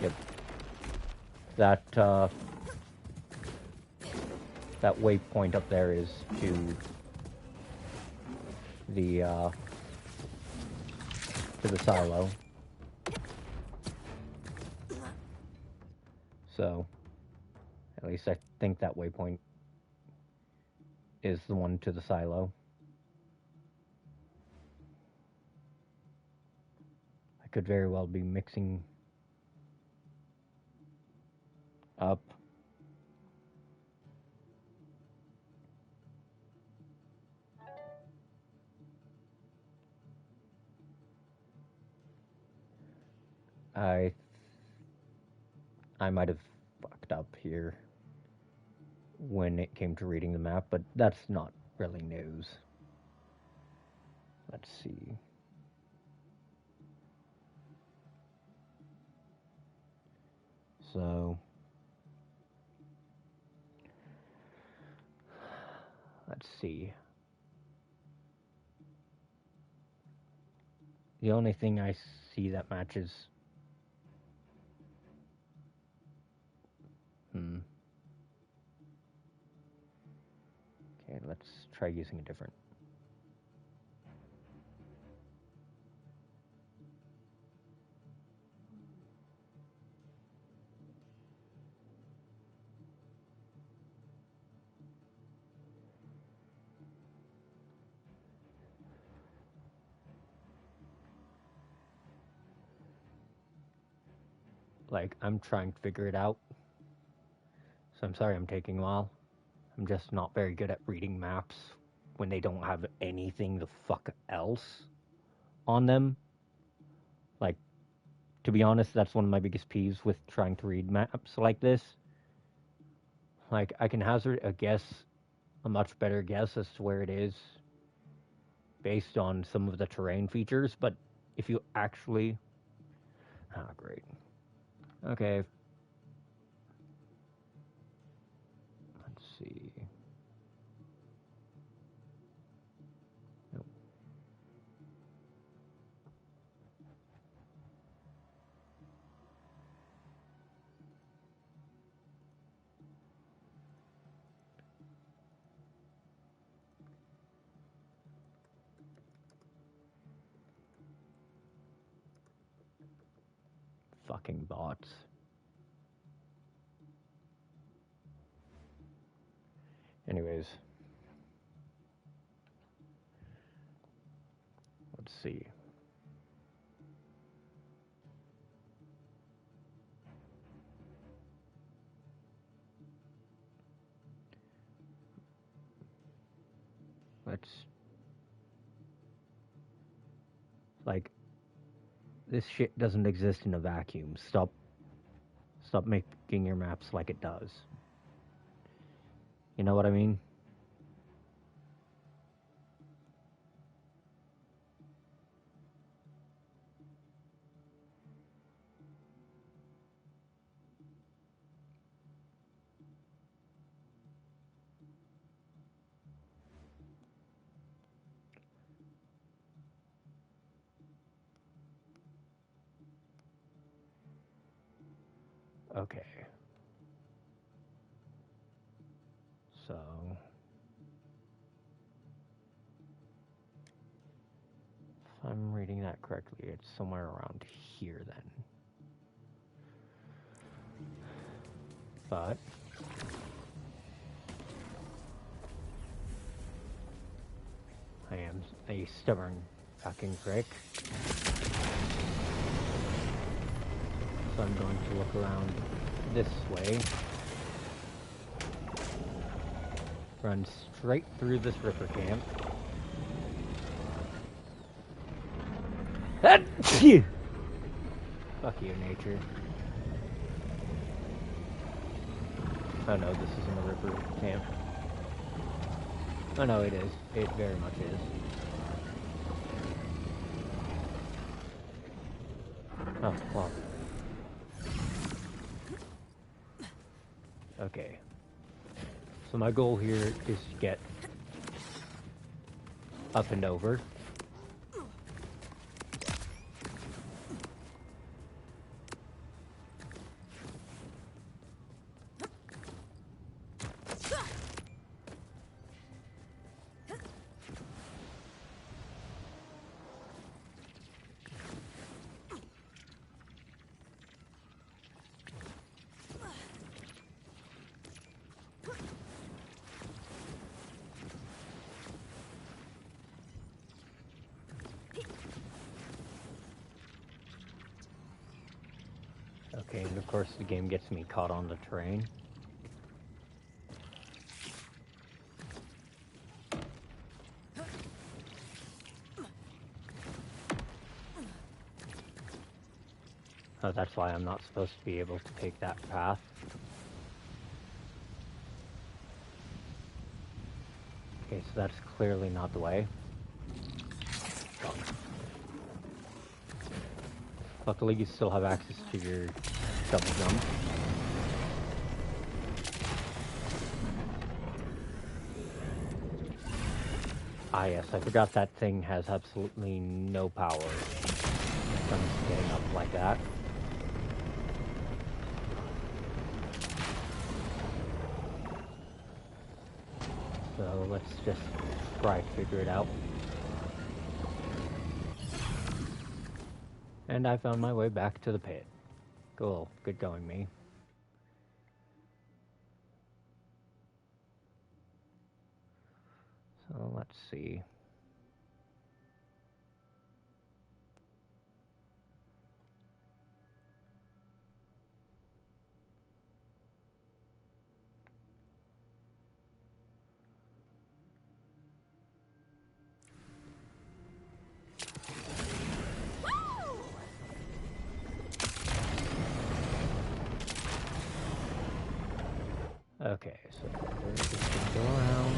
Yep. That waypoint up there is to the silo. So, at least I think that waypoint is the one to the silo. I could very well be mixing up. I might have fucked up here when it came to reading the map, but that's not really news. Let's see. So, let's see. The only thing I see that matches... Okay, let's try using a different... Like, I'm trying to figure it out. So I'm sorry I'm taking a while. I'm just not very good at reading maps when they don't have anything the fuck else on them. Like, to be honest, that's one of my biggest peeves with trying to read maps like this, Like, I can hazard a guess, a much better guess as to where it is based on some of the terrain features, but if you actually... Ah, great. Okay. Let's see. Nope. Fucking bots. Anyways. Let's see. Let's... Like, this shit doesn't exist in a vacuum. Stop making your maps like it does. You know what I mean? Okay. So... if I'm reading that correctly, it's somewhere around here then. But... I am a stubborn fucking prick. So I'm going to look around this way. Run straight through this Ripper camp. Achoo! Fuck you, nature. Oh no, this isn't a Ripper camp. Oh no, it is. It very much is. Oh, well. Okay. So my goal here is to get up and over. Okay, and of course the game gets me caught on the terrain. Oh, that's why I'm not supposed to be able to take that path. Okay, so that's clearly not the way. Fuck. Luckily, you still have access to your double jump. Ah yes, I forgot that thing has absolutely no power when it comes to getting up like that. So let's just try to figure it out. And I found my way back to the pit. Cool, good going, me. So let's see. Okay, so we're just gonna go around.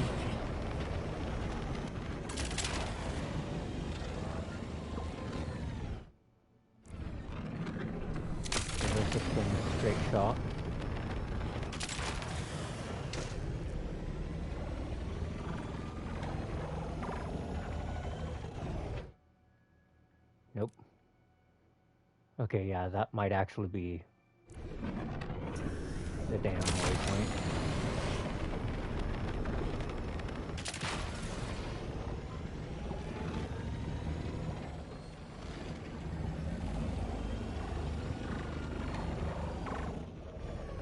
There's just a straight shot. Nope. Okay, yeah, that might actually be the damn waypoint.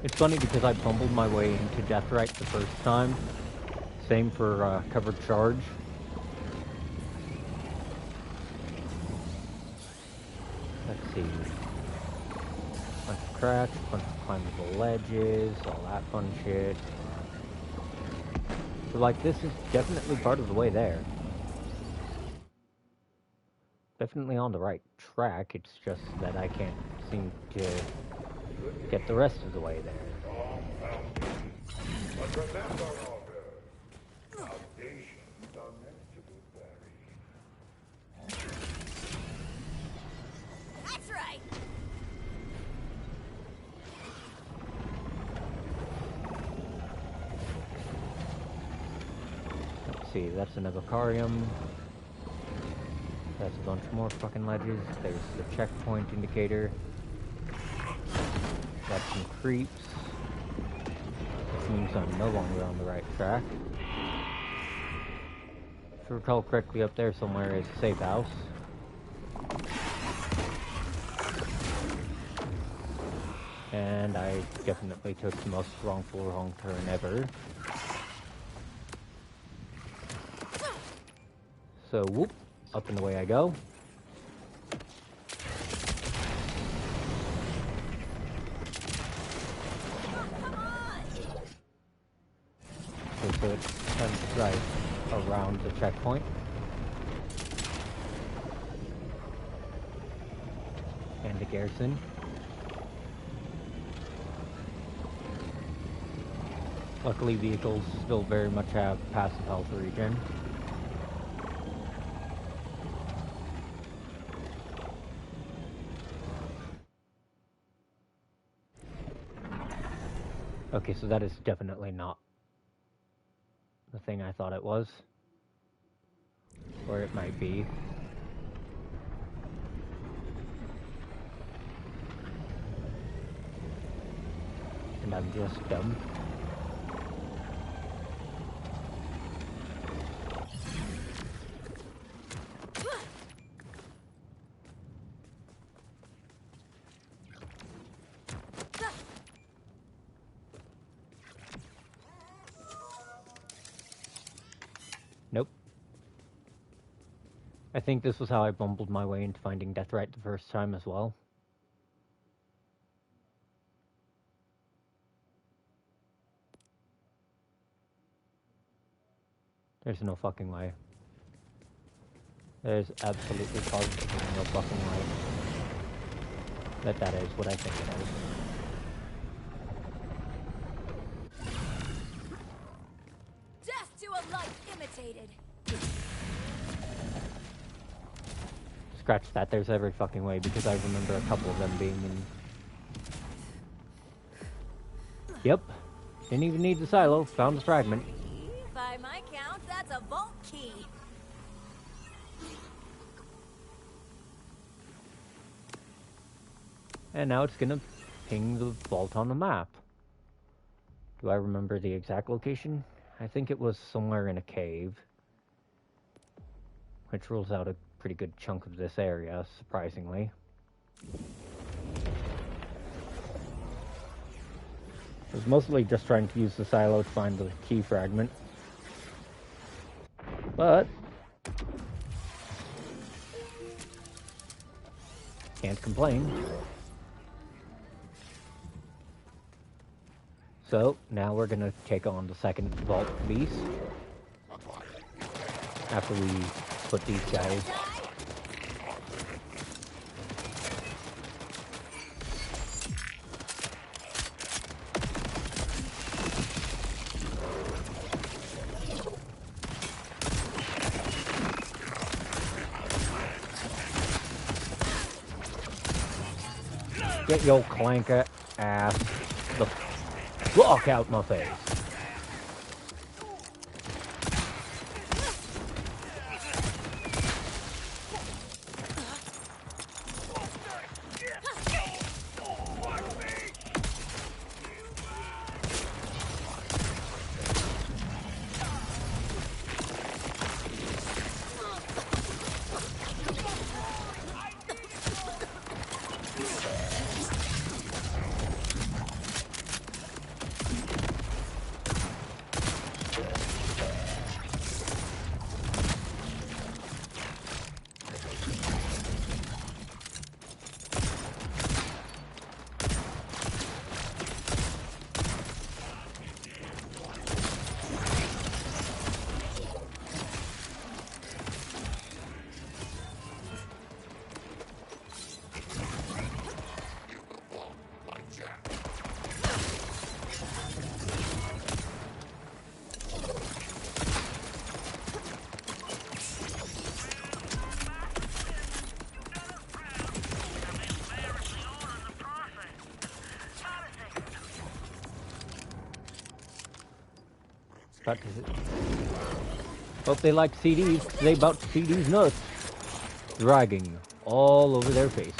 It's funny because I bumbled my way into Deathrite the first time. Same for covered charge. Let's see. Bunch of cracks, bunch of climbable ledges, all that fun shit. So like this is definitely part of the way there. Definitely on the right track, it's just that I can't seem to get the rest of the way there. But remember, Auger, foundations are meant to be buried. That's right! Let's see, that's an Evocarium. That's a bunch more fucking ledges. There's the checkpoint indicator. Got some creeps. Which means I'm no longer on the right track. If I recall correctly, up there somewhere is a safe house. And I definitely took the most wrongful wrong turn ever. So, whoop, up and away I go. Okay, so it turns right around the checkpoint. And the garrison. Luckily, vehicles still very much have passive health regen. Okay, so that is definitely not the thing I thought it was. Or it might be. And I'm just dumb. Nope. I think this was how I bumbled my way into finding Deathrite the first time as well. There's no fucking way. There's absolutely positively no fucking way that is what I think it is. Death to a life imitated! Scratch that, there's every fucking way, because I remember a couple of them being in... Yep. Didn't even need the silo, found the fragment. By my count, that's a vault key. And now it's gonna ping the vault on the map. Do I remember the exact location? I think it was somewhere in a cave. Which rules out a pretty good chunk of this area, surprisingly. I was mostly just trying to use the silo to find the key fragment. But... can't complain. So, now we're gonna take on the second vault beast. After we put these guys... Get your clanker ass the fuck out my face. Hope they like CDs. They about to see these nuts dragging all over their faces.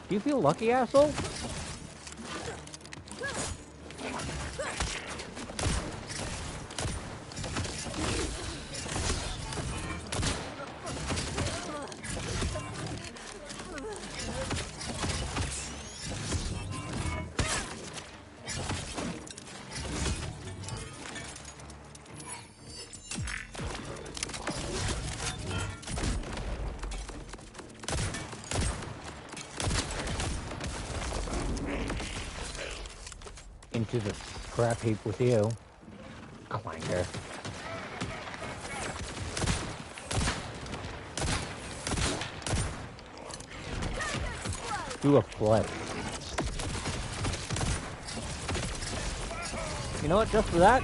Do you feel lucky, asshole? Into the scrap heap with you, clanker. Do a flip. You know what, just for that?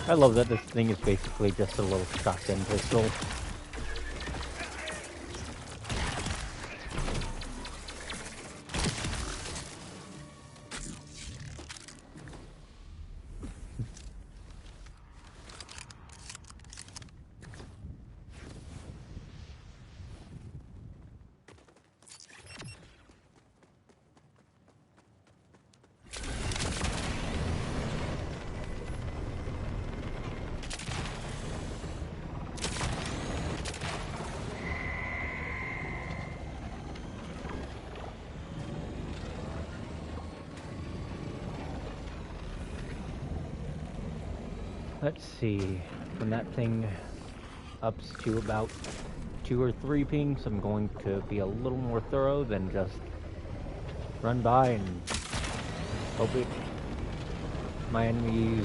I love that this thing is basically just a little shotgun pistol. Let's see, when that thing ups to about 2 or 3 pings, I'm going to be a little more thorough than just run by and hope my enemies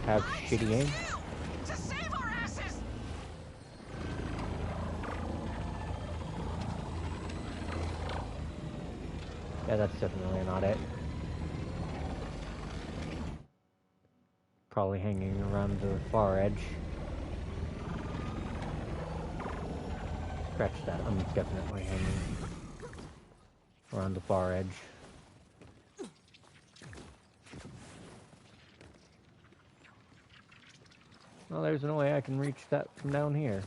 have shitty aim. To save our asses! Yeah, that's definitely not it. Probably hanging around the far edge. Scratch that, I'm definitely hanging around the far edge. Well, there's no way I can reach that from down here.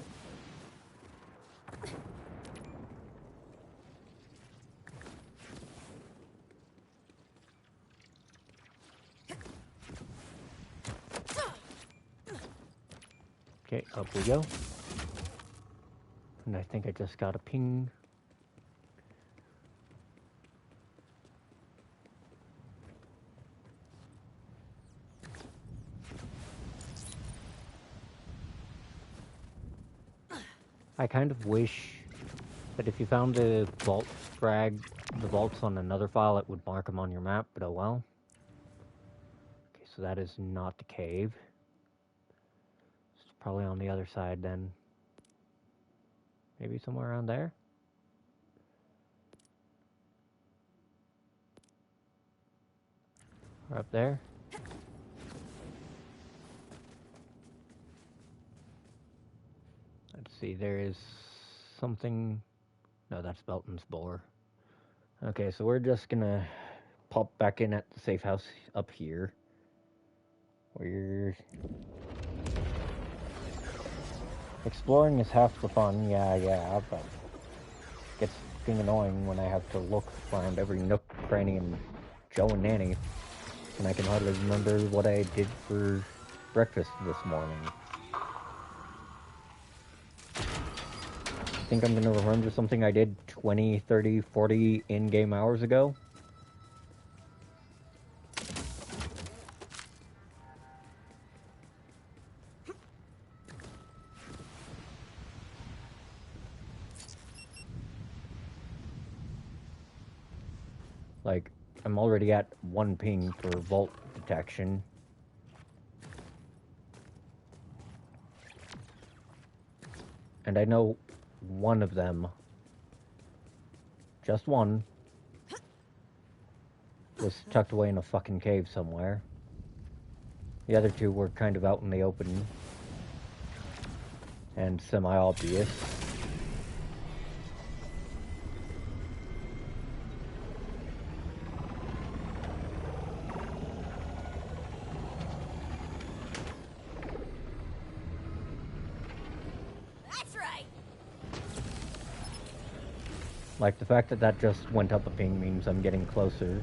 Okay, up we go. And I think I just got a ping. I kind of wish that if you found the vault the vaults on another file, it would mark them on your map, but oh well. Okay, so that is not the cave. It's probably on the other side then. Maybe somewhere around there? Or up there? Let's see, there is something... No, that's Belton's boar. Okay, so we're just gonna pop back in at the safe house up here. Exploring is half the fun, yeah, but it gets getting annoying when I have to look around every nook, cranny, and Joe and Nanny, and I can hardly remember what I did for breakfast this morning. I think I'm gonna remember something I did 20, 30, 40 in-game hours ago. Like, I'm already at 1 ping for vault detection. And I know one of them, just one, was tucked away in a fucking cave somewhere. The other two were kind of out in the open and semi-obvious. Like, the fact that that just went up a ping means I'm getting closer.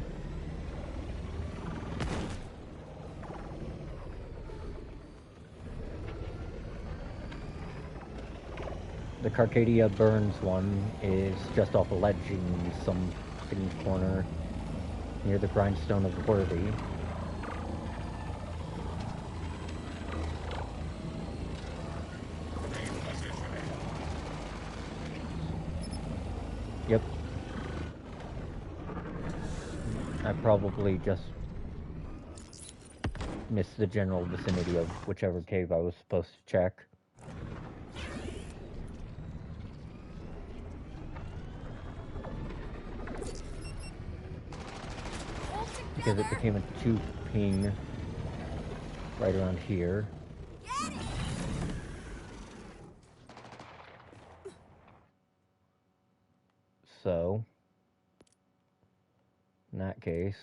The Carcadia Burns one is just off a ledge in some hidden corner near the grindstone of Worthy. Yep. I probably just missed the general vicinity of whichever cave I was supposed to check. Because it became a 2 ping right around here. So, in that case,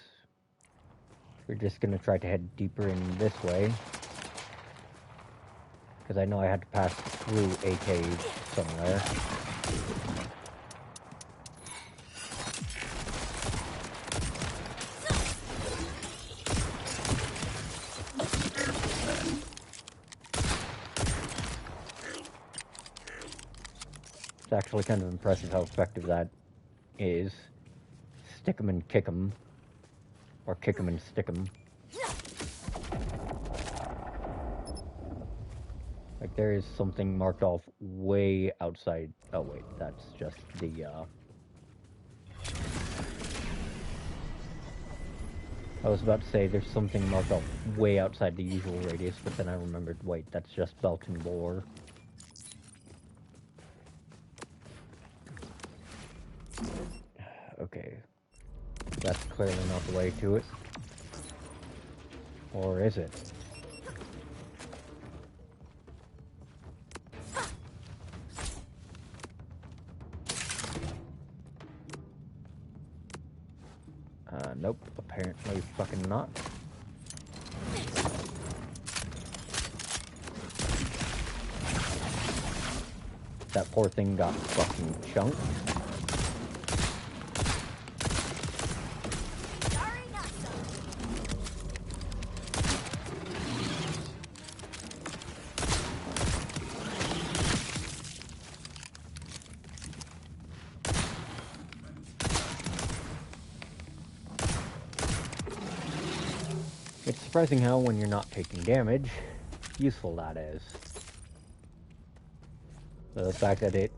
we're just going to try to head deeper in this way. Because I know I had to pass through a cave somewhere. It's actually kind of impressive how effective that is. Stick 'em and kick 'em. Or kick 'em and stick 'em. Like, there is something marked off way outside. Oh, wait, that's just the, I was about to say there's something marked off way outside the usual radius, but then I remembered, wait, that's just Belton Boar. Okay. That's clearly not the way to it. Or is it? Nope, apparently fucking not. That poor thing got fucking chunked. It's surprising how, when you're not taking damage, useful that is. The fact that it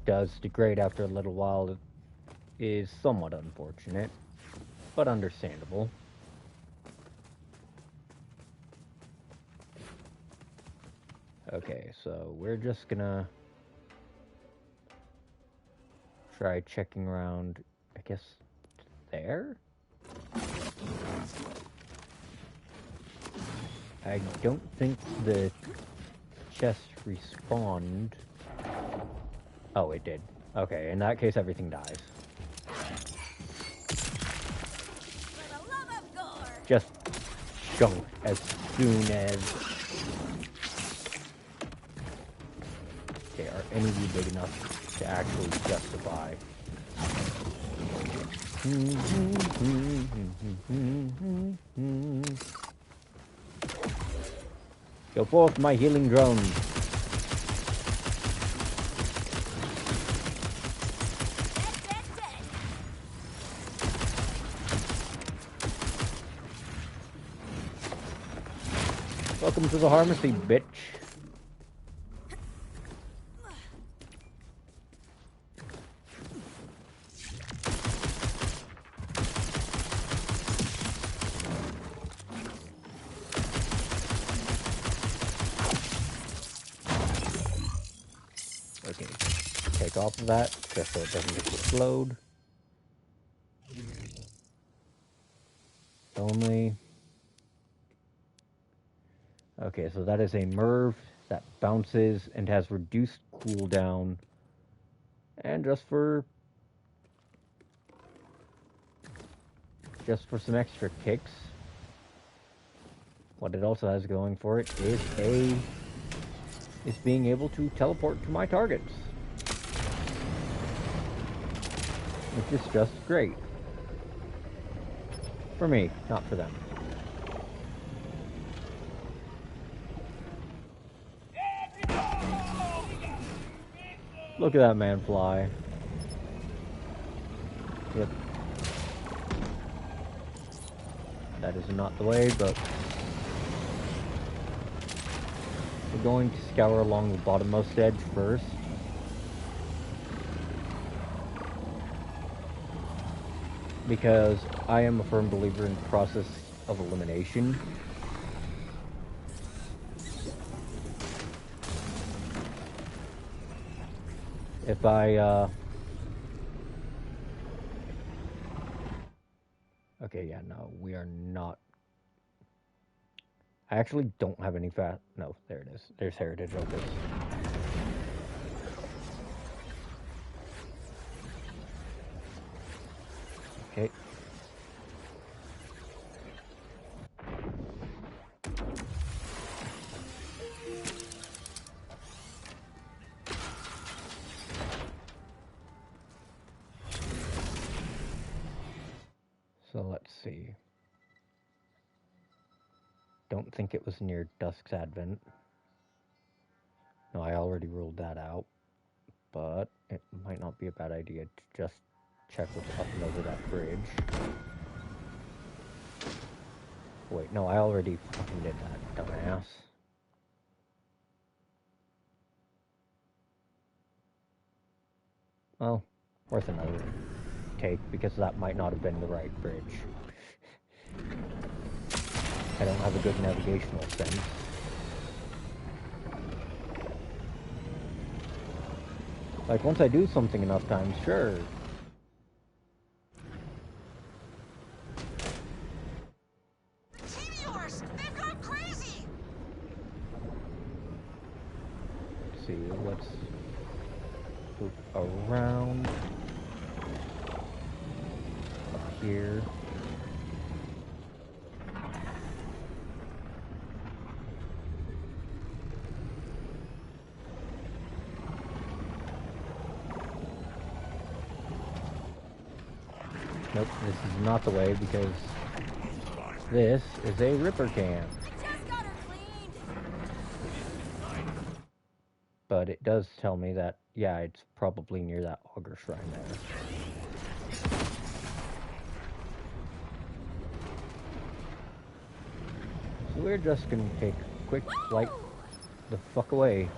does degrade after a little while is somewhat unfortunate, but understandable. Okay, so we're just gonna try checking around, I guess, there? I don't think the chest respawned. Oh, it did. Okay, in that case, everything dies. For the love of gore! Just junk as soon as... Okay, are any of you big enough to actually justify? Go forth, my healing drone. Welcome to the pharmacy, bitch. Okay, take off of that, just so it doesn't explode. Only... Okay, so that is a Merv that bounces and has reduced cooldown. And just for some extra kicks, what it also has going for it is being able to teleport to my targets. Which is just great. For me, not for them. Look at that man fly. Yep. That is not the way, but we're going to scour along the bottommost edge first. Because I am a firm believer in the process of elimination. If I, Okay, yeah, no, we are not... I actually don't have any fat... No, there it is. There's Heritage Opus. Okay. So let's see. Don't think it was near Dusk's Advent. No, I already ruled that out. But it might not be a bad idea to just check what's up and over that bridge. Wait, no, I already fucking did that, dumbass. Well, worth another take, because that might not have been the right bridge. I don't have a good navigational sense. Like, once I do something enough times, sure. Meteors! They've gone crazy! Let's see, let's move around. Up here. Nope, this is not the way, because this is a Ripper camp. Just got her cleaned! But it does tell me that, yeah, it's probably near that Auger shrine there. So we're just gonna take a quick flight the fuck away.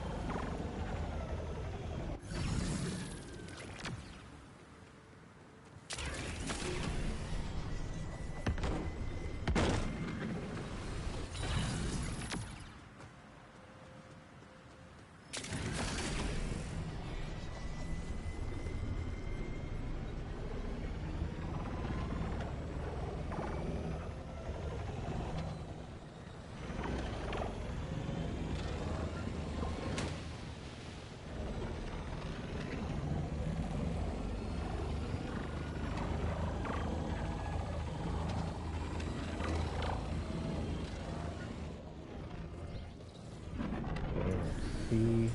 see.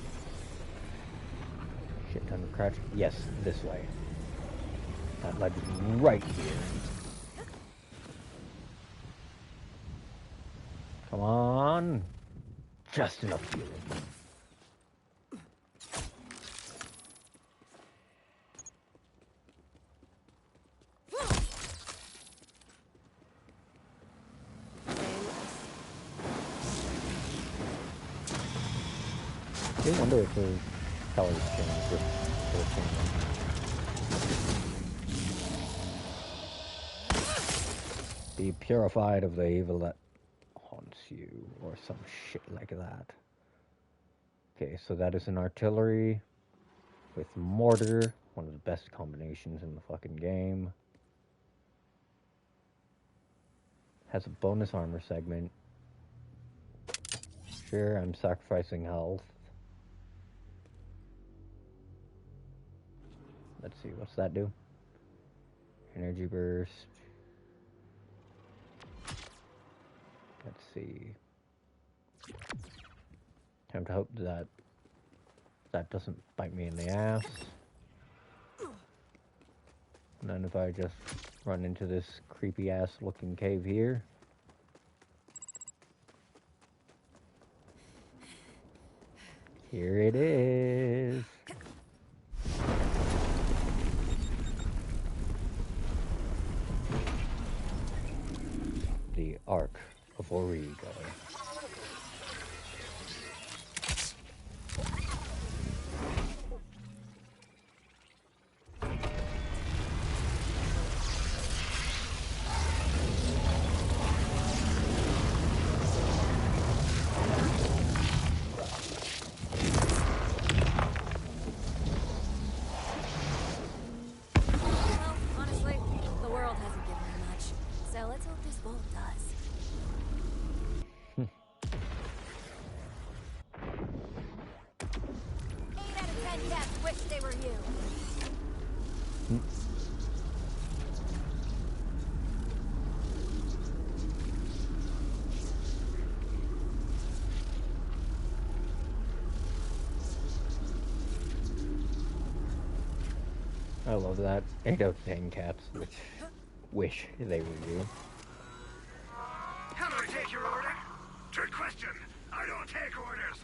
Shit ton of crouch. Yes, this way. That led right here. Come on. Just enough fuel. I do wonder if the colors change with Be purified of the evil that haunts you, or some shit like that. Okay, so that is an artillery with mortar, one of the best combinations in the fucking game. Has a bonus armor segment. Sure, I'm sacrificing health. Let's see, what's that do? Energy burst. Let's see. Time to hope that that doesn't bite me in the ass. And then if I just run into this creepy ass looking cave here. Here it is. The Ark of Auger. I love that. 8 out of 10 cats, which wish they were you. How do I take your order? Trick question. I don't take orders.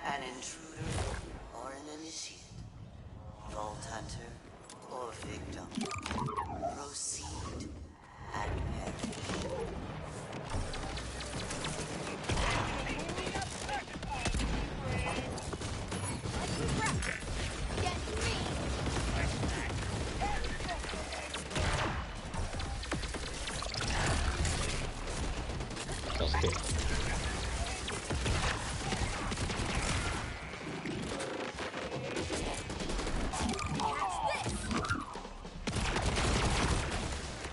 An intruder or an initiate, vault hunter or victim, proceed and perish. Okay.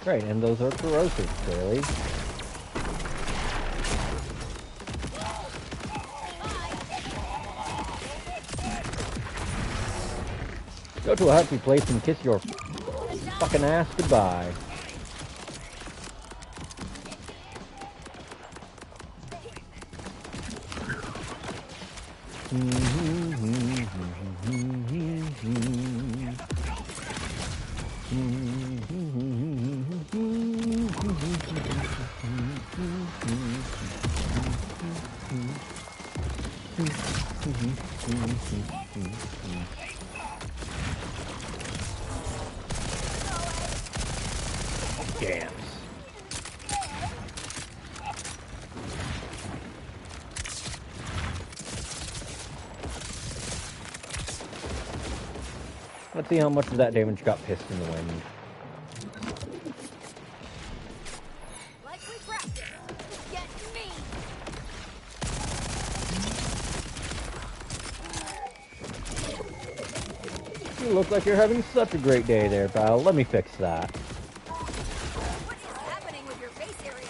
Right, and those are corrosive, clearly. Go to a happy place and kiss your fucking ass goodbye. Dance. Let's see how much of that damage got pissed in the wind. Likely practice. Get me. You look like you're having such a great day there, pal. Let me fix that. What is happening with your face area?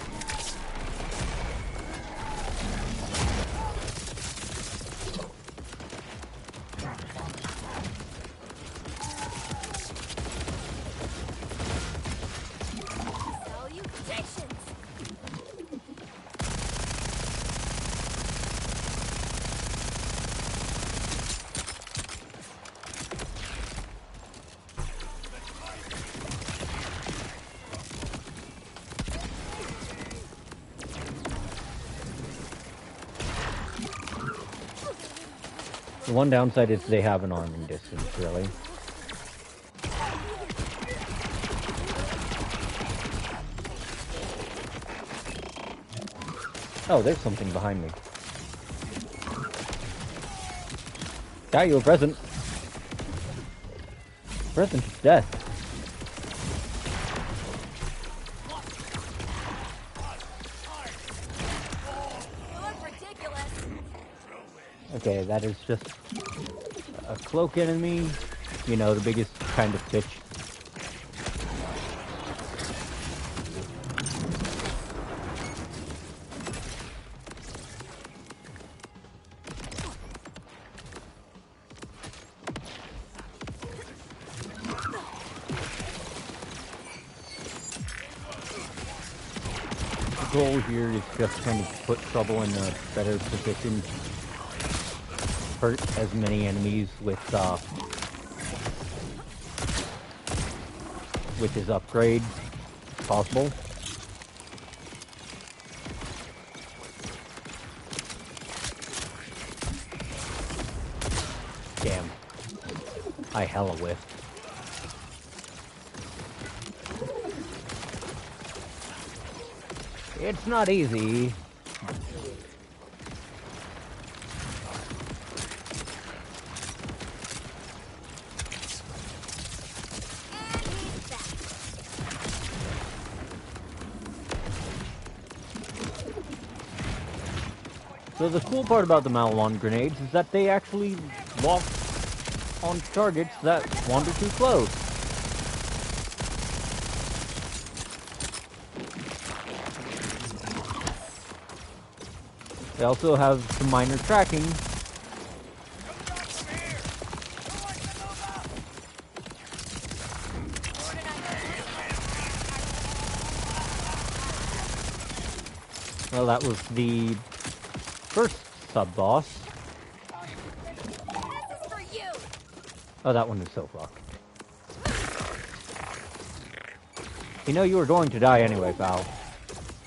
The one downside is they have an arming distance, really. Oh, there's something behind me. Got you a present. Present is death. Okay, that is just a cloak enemy. You know, the biggest kind of bitch. The goal here is just kind of put trouble in a better position. Hurt as many enemies with his upgrade as possible. Damn. I hella whiffed. It's not easy. So the cool part about the Malawan grenades is that they actually walk on targets that wander too close. They also have some minor tracking. Well, that was the first sub-boss. Oh, that one is so fucked. You know you were going to die anyway, pal.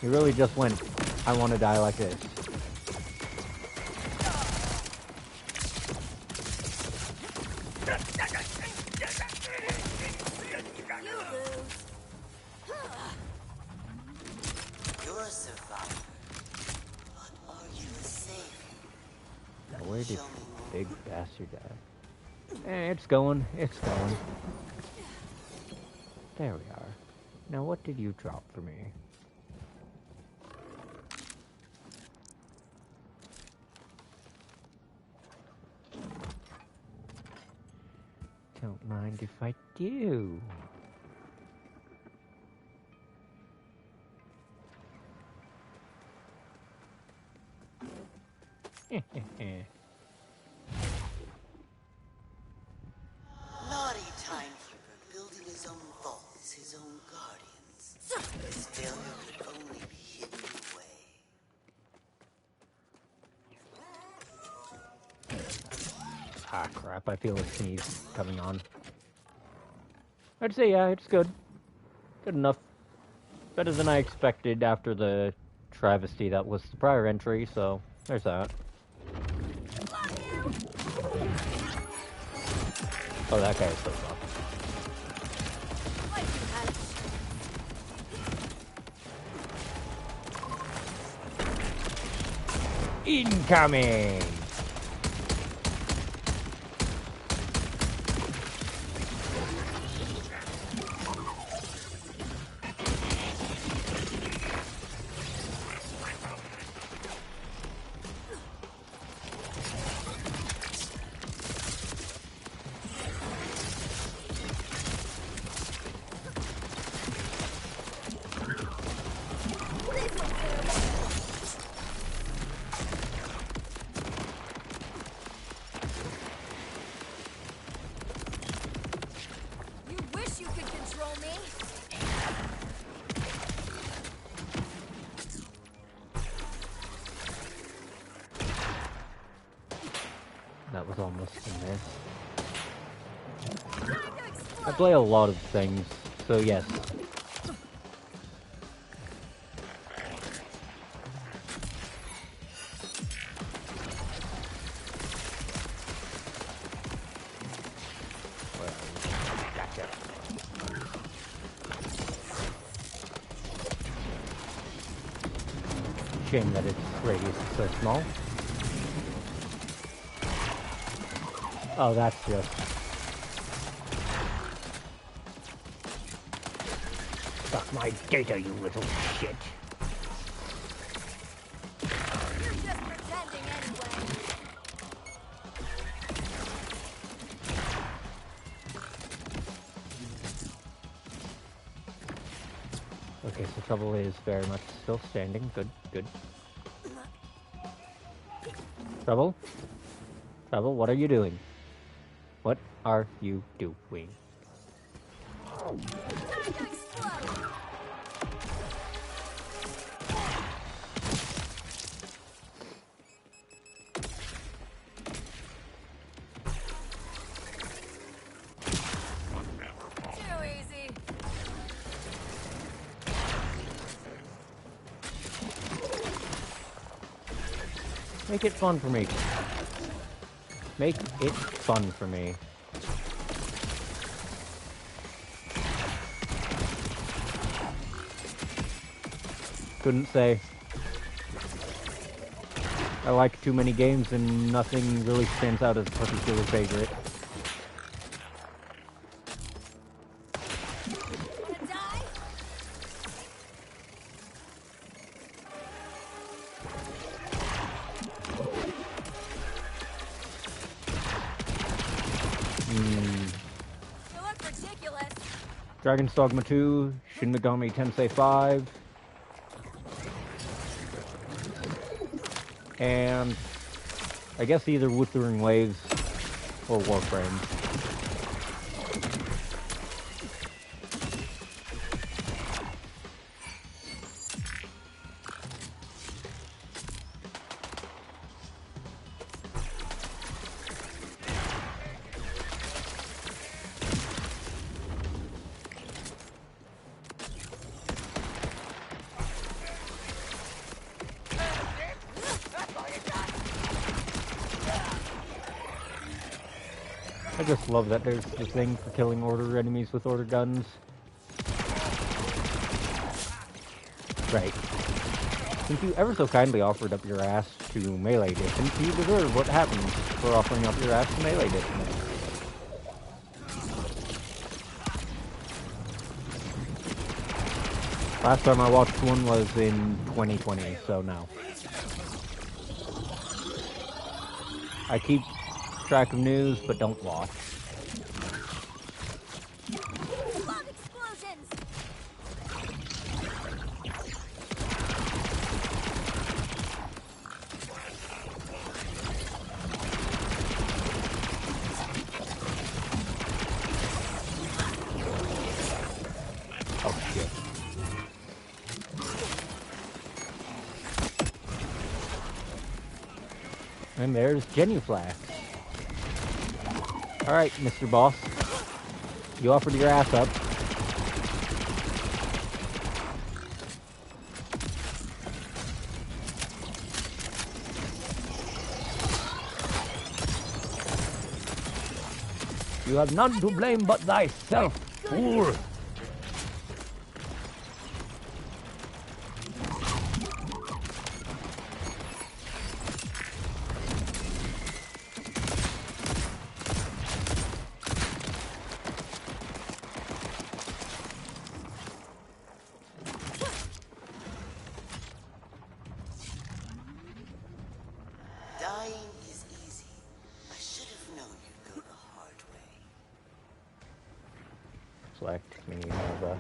You really just went, I want to die like this. You're a survivor. But are you a savior? Where did big bastard die? It's going. It's going. There we are. Now what did you drop for me? Don't mind if I do. Naughty timekeeper building his own vaults, his own guardians. His failure could only be hidden away. Ah, crap. I feel a sneeze coming on. I'd say, yeah, it's good. Good enough. Better than I expected after the travesty that was the prior entry, so there's that. Oh, that guy is so tough. Incoming! That was almost a miss. I play a lot of things, so yes. shame that its radius is so small. Oh, that's just... Suck my data, you little shit. You're just pretending anyway. Okay, so Trouble is very much still standing. Good, good. Trouble? Trouble, what are you doing? What are you doing? Time to explode. Too easy. Make it fun for me. Make it fun for me. Couldn't say. I like too many games and nothing really stands out as a particular favorite. Wanna die? You look ridiculous. Dragon's Dogma 2, Shin Megami Tensei 5, and I guess either Wuthering Waves or Warframe. I just love that there's the thing for killing order enemies with order guns. Right. Since you ever so kindly offered up your ass to melee distance, you deserve what happens for offering up your ass to melee distance. Last time I watched one was in 2020, so no. I keep track of news, but don't watch. Love explosions. Oh shit. And there's Genuflax. Alright, Mr. Boss. You offered your ass up. You have none to blame but thyself, fool! Dying is easy. I should have known you'd go the hard way. Select me have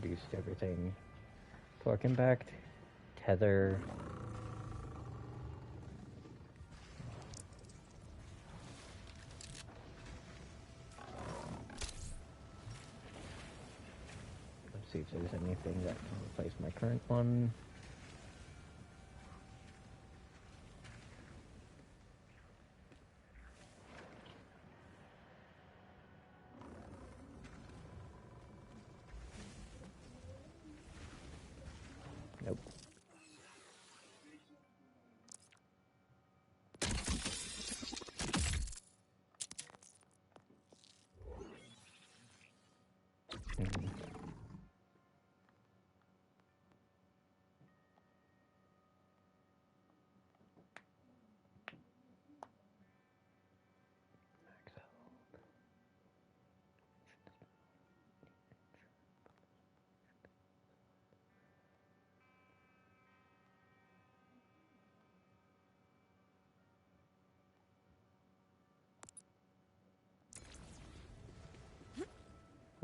reduced everything. Torque impact, tether. Let's see if there's anything that can replace my current one. Nope.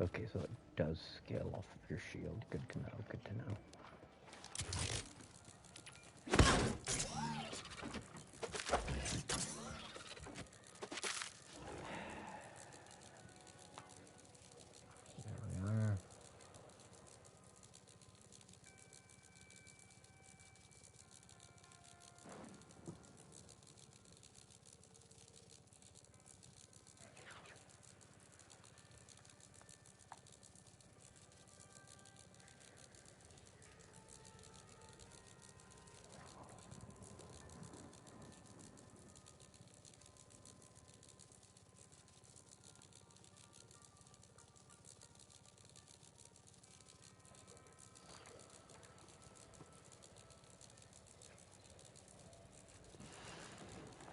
Okay, so it does scale off of your shield. Good to know, good to know. There we are.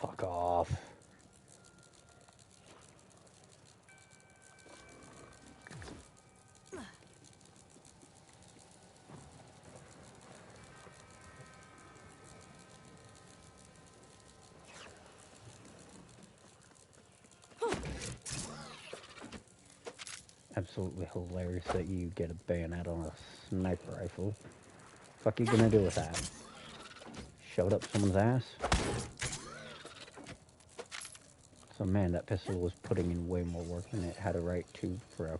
Fuck off. Absolutely hilarious that you get a bayonet on a sniper rifle. Fuck you gonna do with that? Shove it up someone's ass? So man, that pistol was putting in way more work than it had a right to for a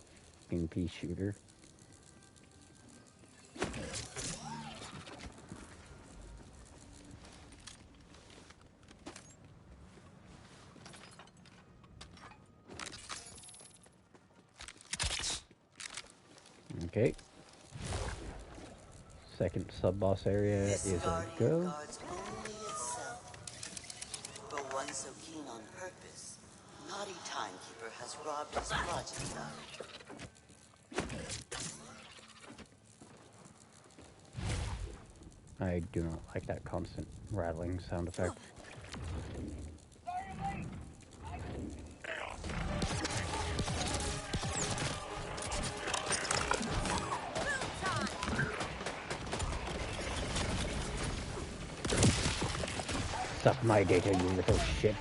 fucking pea shooter. Okay. Second sub-boss area This is a guardian go. guards only itself. For one so keen on purpose, naughty timekeeper has robbed his project of it. I do not like that constant rattling sound effect. Suck my data, you little shit.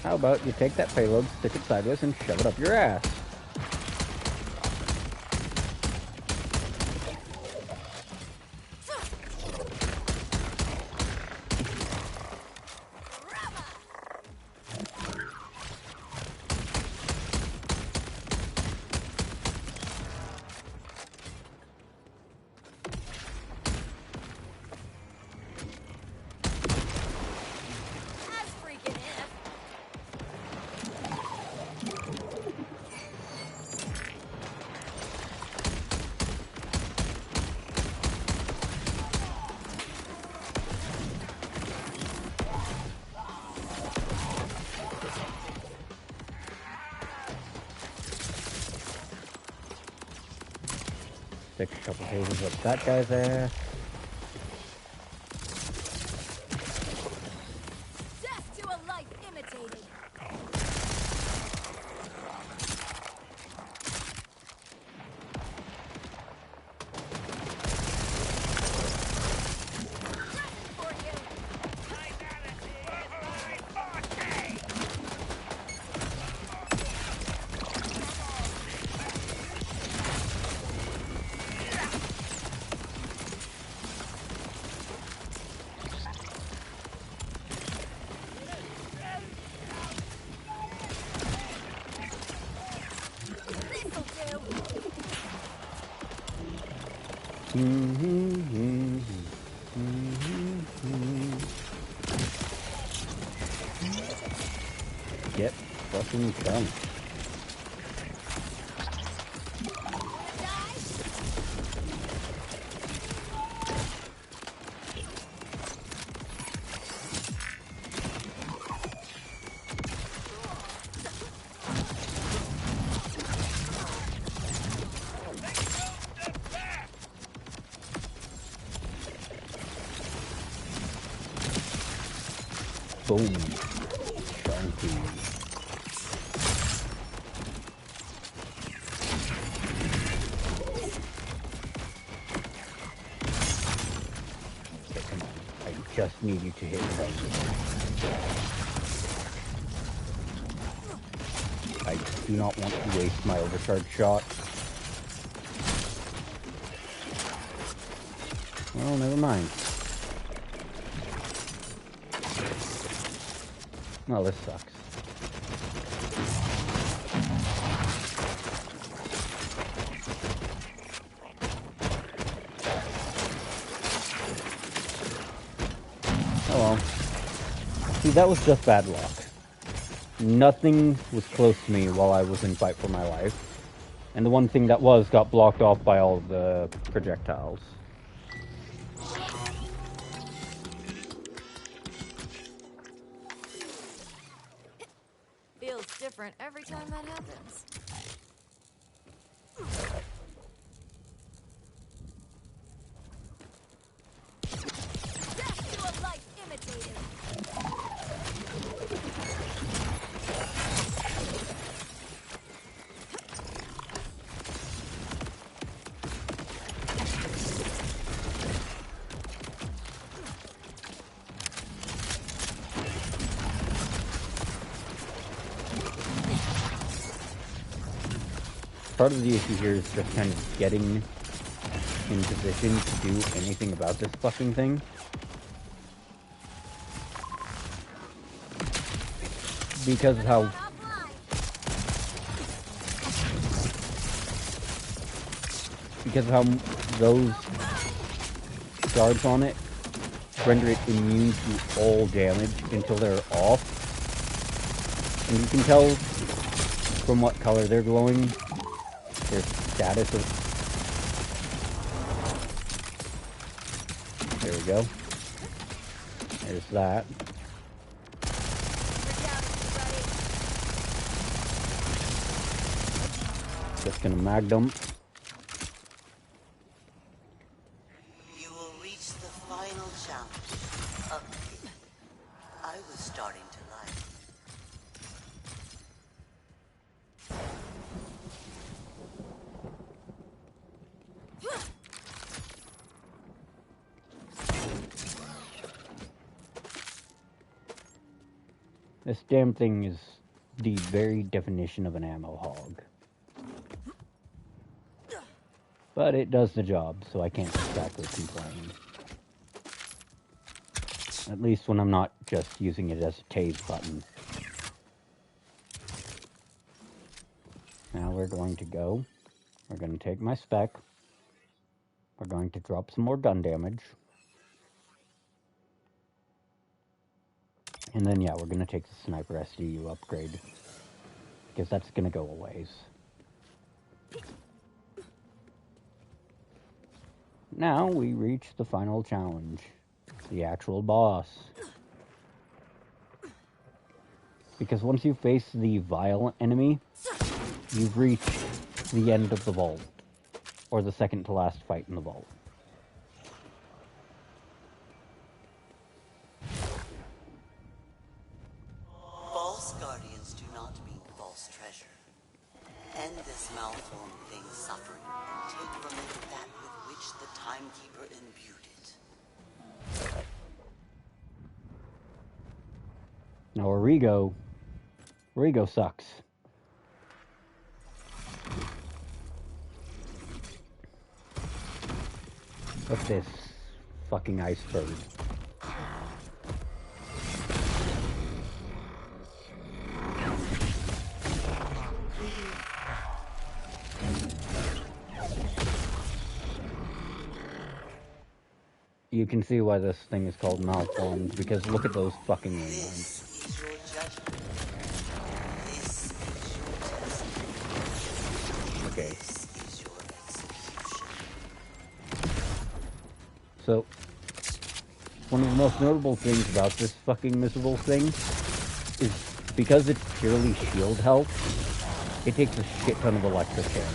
How about you take that payload, stick it sideways, and shove it up your ass? Stick a couple hazers up that guy's ass. Death to a life imitated. Get fucking come. Boom. Chunky. Okay, come on. I just need you to hit something. I do not want to waste my overcharge shot. Well, never mind. Well, this sucks. Oh well. See, that was just bad luck. Nothing was close to me while I was in fight for my life. And the one thing that was got blocked off by all the projectiles. Feels different every time that happens. Death to a life imitated. Part of the issue here is just kind of getting in position to do anything about this fucking thing. Because of how those guards on it render it immune to all damage until they're off. And you can tell from what color they're glowing their status of... There we go. There's that. Just gonna mag dump. You will reach the final challenge. Up here. I was starting to like. This damn thing is the very definition of an ammo hog. But it does the job, so I can't exactly complain. At least when I'm not just using it as a tase button. Now we're going to go. We're going to take my spec. We're going to drop some more gun damage. And then, yeah, we're going to take the sniper SDU upgrade. Because that's going to go a ways. Now we reach the final challenge. The actual boss. Because once you face the violent enemy, you've reached the end of the vault. Or the second to last fight in the vault. False guardians do not mean false treasure. End this malformed thing's suffering and take from it that with which the timekeeper imbued it. Now Origo sucks. What's this fucking iceberg? You can see why this thing is called malformed, because look at those fucking wing lines. This is your judgment. This So, one of the most notable things about this fucking miserable thing is because it's purely shield health, it takes a shit ton of electric damage.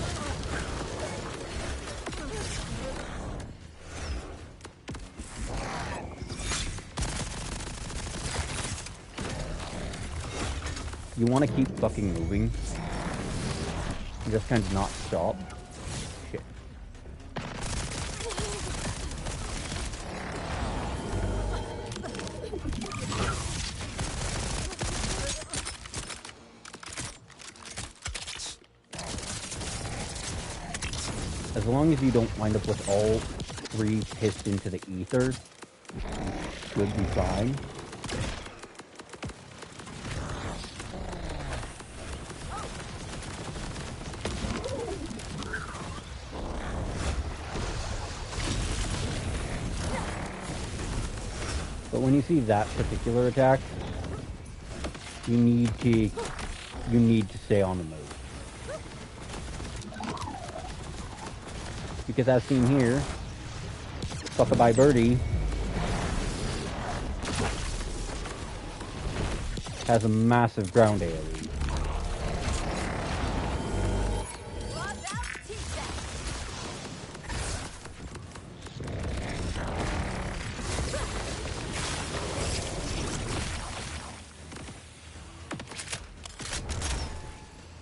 You want to keep fucking moving. And just kind of not stop. Shit. As long as you don't wind up with all three pissed into the ether, you should be fine. But when you see that particular attack, you need to stay on the move. Because as seen here, Fuckabye Birdie has a massive ground AoE.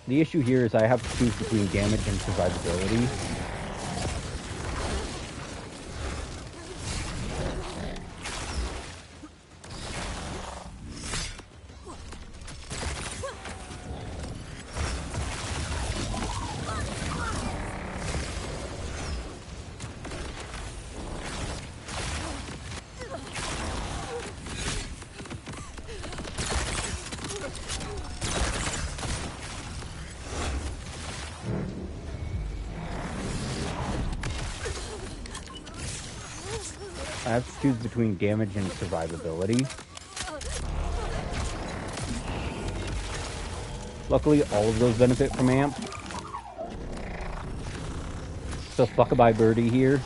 The issue here is I have to choose between damage and survivability. I have to choose between damage and survivability. Luckily, all of those benefit from amp. So Fuckabye Birdie here.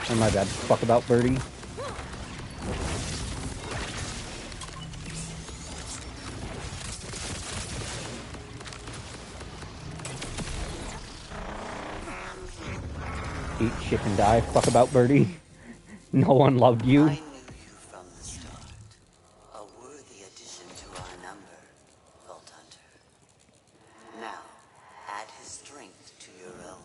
Oh my bad, Fuckabout Birdie. Eat shit and die, Fuckabout Birdie. No one loved you. I knew you from the start. A worthy addition to our number, Vault Hunter. Now, add his strength to your own.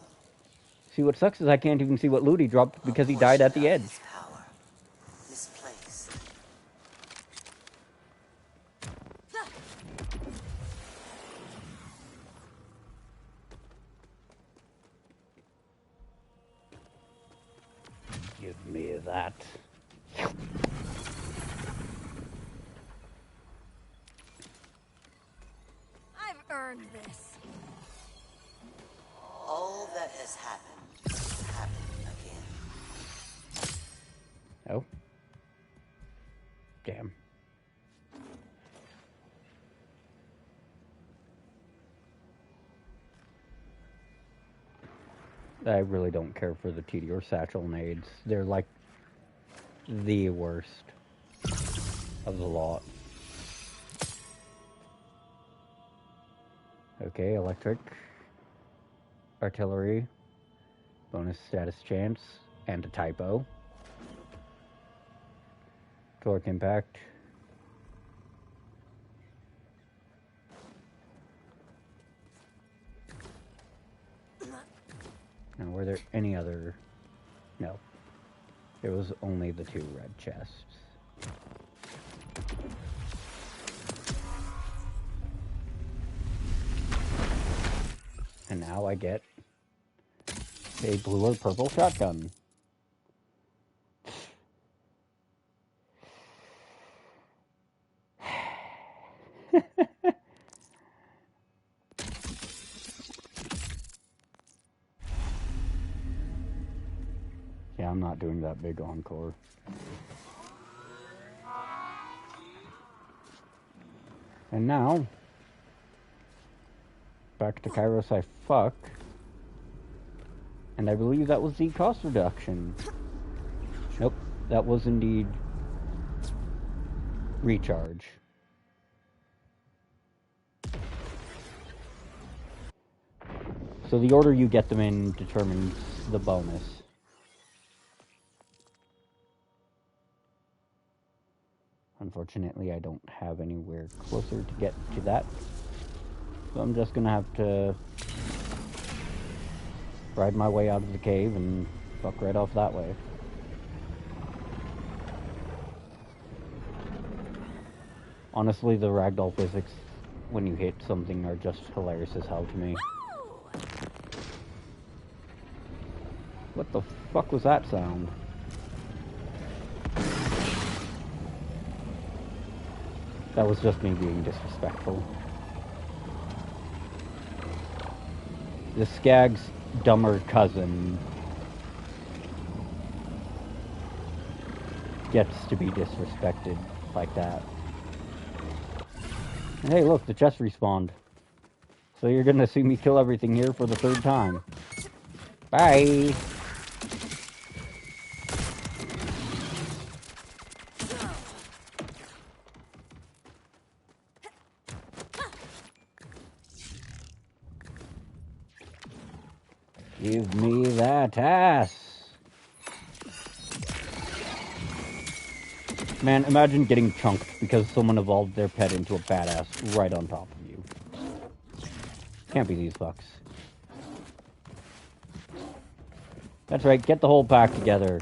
See, what sucks is I can't even see what loot he dropped because he died at the edge. Power. Misplaced. Give me that. I've earned this. All that has happened again. Oh. Damn. I really don't care for the Meteor Satchel nades. They're like the worst of the lot. Okay, electric, artillery, bonus status chance, and a typo. Torque impact. Now, were there any other? No. There was only the two red chests. And now I get a blue or purple shotgun. Yeah, I'm not doing that big encore. And now, back to Kairos I fuck. And I believe that was the cost reduction. Nope, that was indeed recharge. So the order you get them in determines the bonus. Unfortunately, I don't have anywhere closer to get to that. So I'm just gonna have to ride my way out of the cave and fuck right off that way. Honestly, the ragdoll physics when you hit something are just hilarious as hell to me. What the fuck was that sound? That was just me being disrespectful. The Skag's dumber cousin gets to be disrespected like that. And hey, look, the chest respawned. So you're gonna see me kill everything here for the third time. Bye! Give me that ass! Man, imagine getting chunked because someone evolved their pet into a badass right on top of you. Can't be these fucks. That's right, get the whole pack together.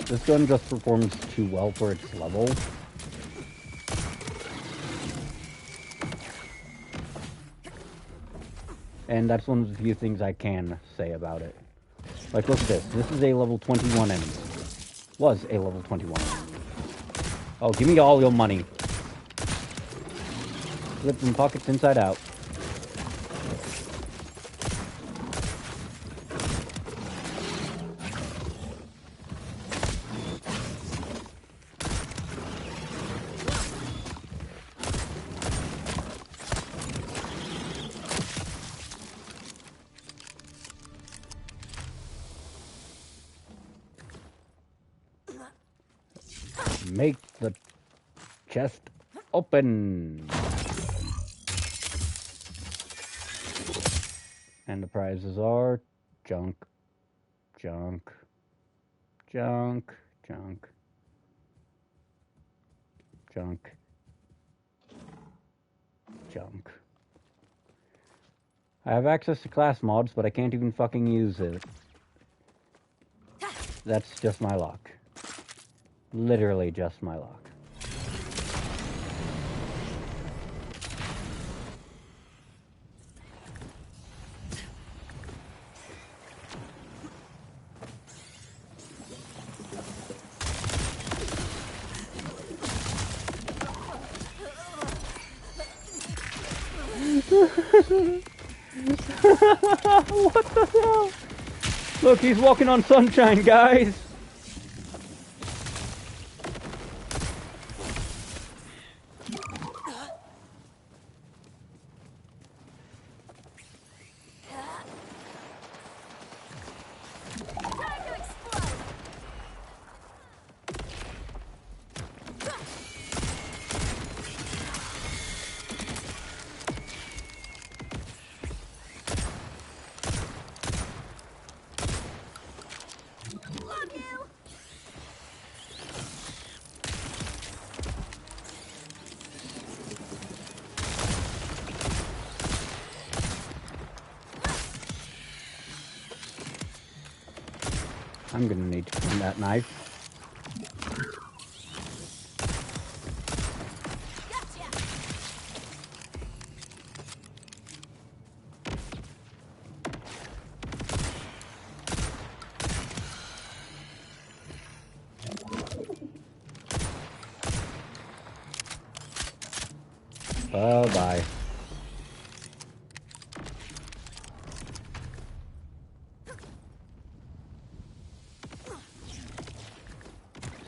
This gun just performs too well for its level. And that's one of the few things I can say about it. Like, look at this. This is a level 21 enemy. Was a level 21 enemy. Oh, give me all your money. Flip them pockets inside out. Make the chest open. And the prizes are junk, junk, junk, junk, junk, junk. I have access to class mods, but I can't even fucking use it. That's just my luck. Literally just my luck. What the hell? Look, he's walking on sunshine, guys. I'm gonna need to find that knife. Bye-bye.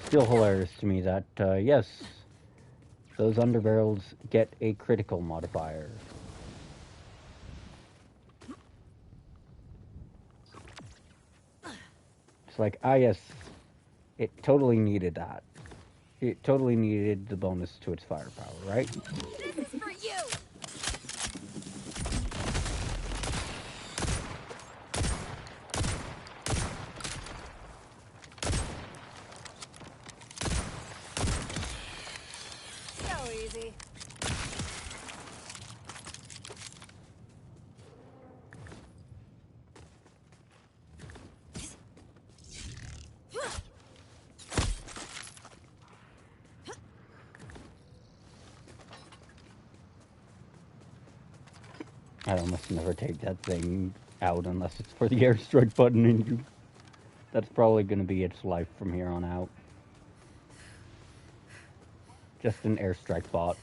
Still hilarious to me that, yes, those underbarrels get a critical modifier. It's like, ah yes, it totally needed that. It totally needed the bonus to its firepower, right? This is for you! So easy. I'd almost never take that thing out unless it's for the airstrike button, and you, that's probably going to be its life from here on out. Just an airstrike bot.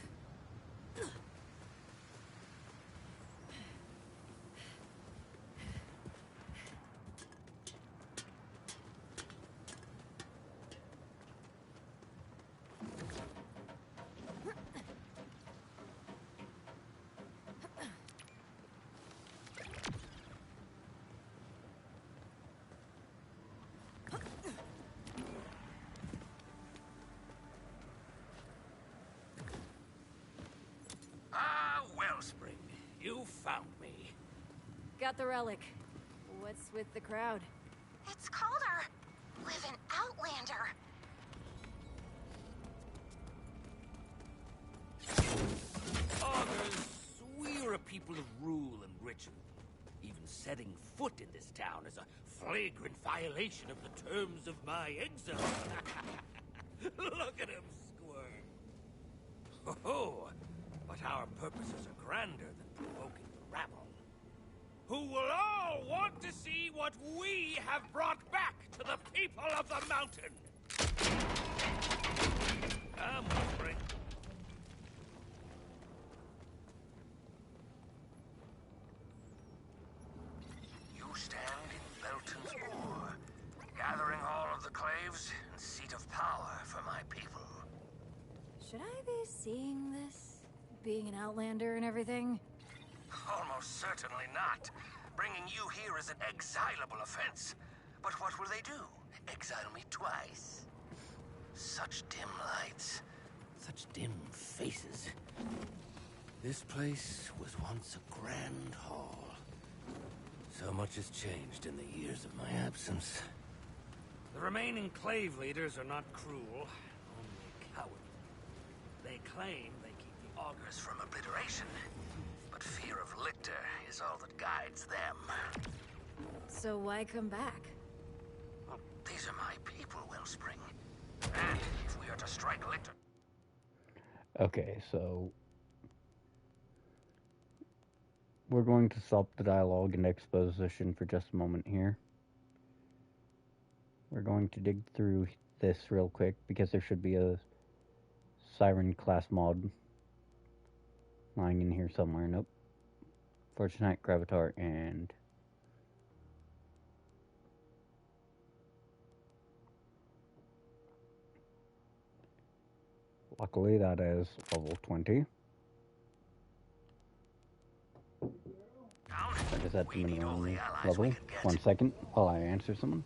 Wellspring, you found me. Got the relic. What's with the crowd? It's colder. Live an Outlander. Augers, we're a people of rule and ritual. Even setting foot in this town is a flagrant violation of the terms of my exile. Look at him squirm. Oh, but our purposes are grander than provoking the rabble, who will all want to see what we have brought back to the people of the mountain. Come, Spring. You stand in Belton's Moor, gathering all of the claves and seat of power for my people. Should I be seeing this? Being an Outlander and everything? Almost certainly not. Bringing you here is an exilable offense. But what will they do? Exile me twice? Such dim lights. Such dim faces. This place was once a grand hall. So much has changed in the years of my absence. The remaining clave leaders are not cruel, only cowardly. They claim they keep the augers From obliteration. But fear of Lictor is all that guides them. So why come back? Well, these are my people, Wellspring. And if we are to strike Lictor... Okay, so we're going to stop the dialogue and exposition for just a moment here. We're going to dig through this real quick because there should be a Siren class mod lying in here somewhere. Nope. Fortunate Gravatar and luckily that is level 20. That is at the minimum level. 1 second while I answer someone.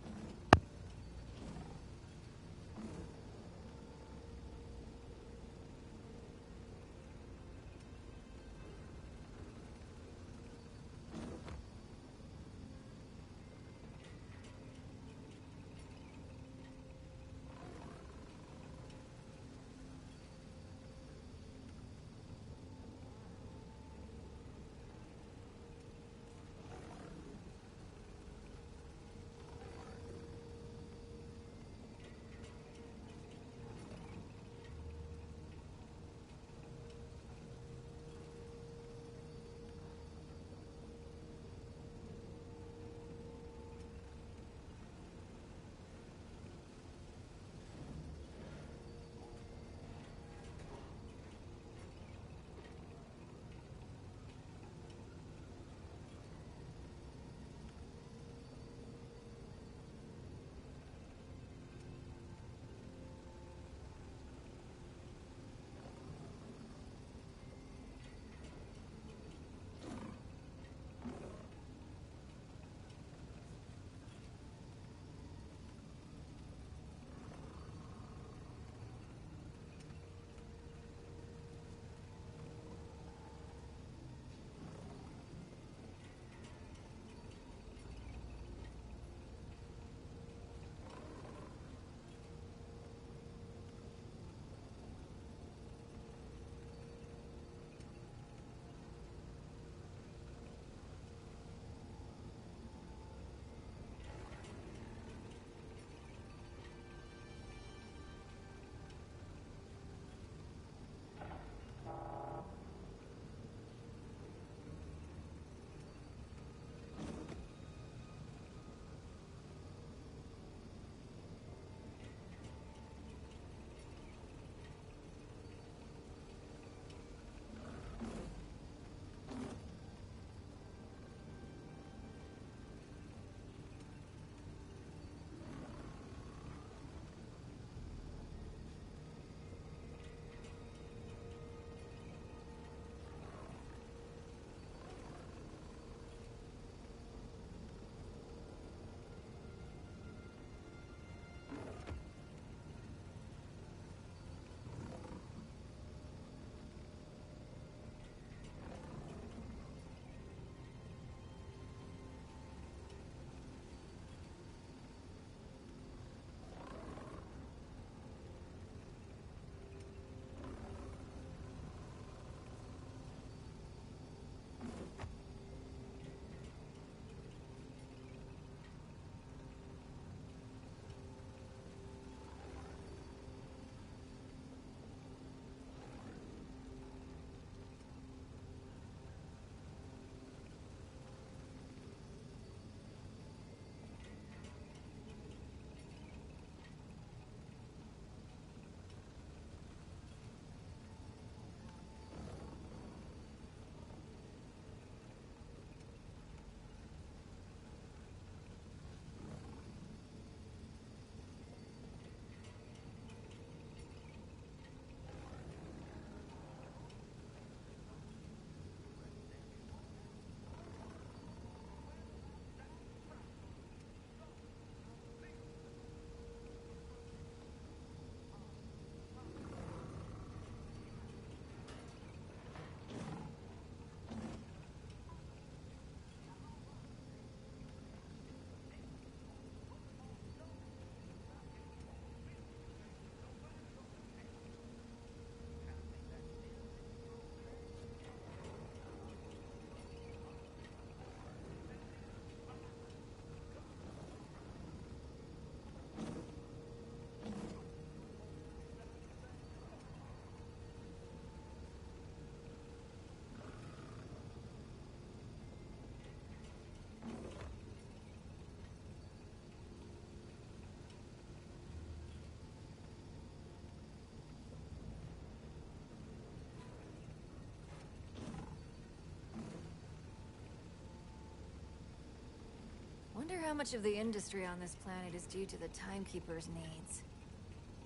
how much of the industry on this planet is due to the Timekeeper's needs.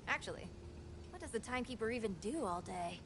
Actually, what does the Timekeeper even do all day?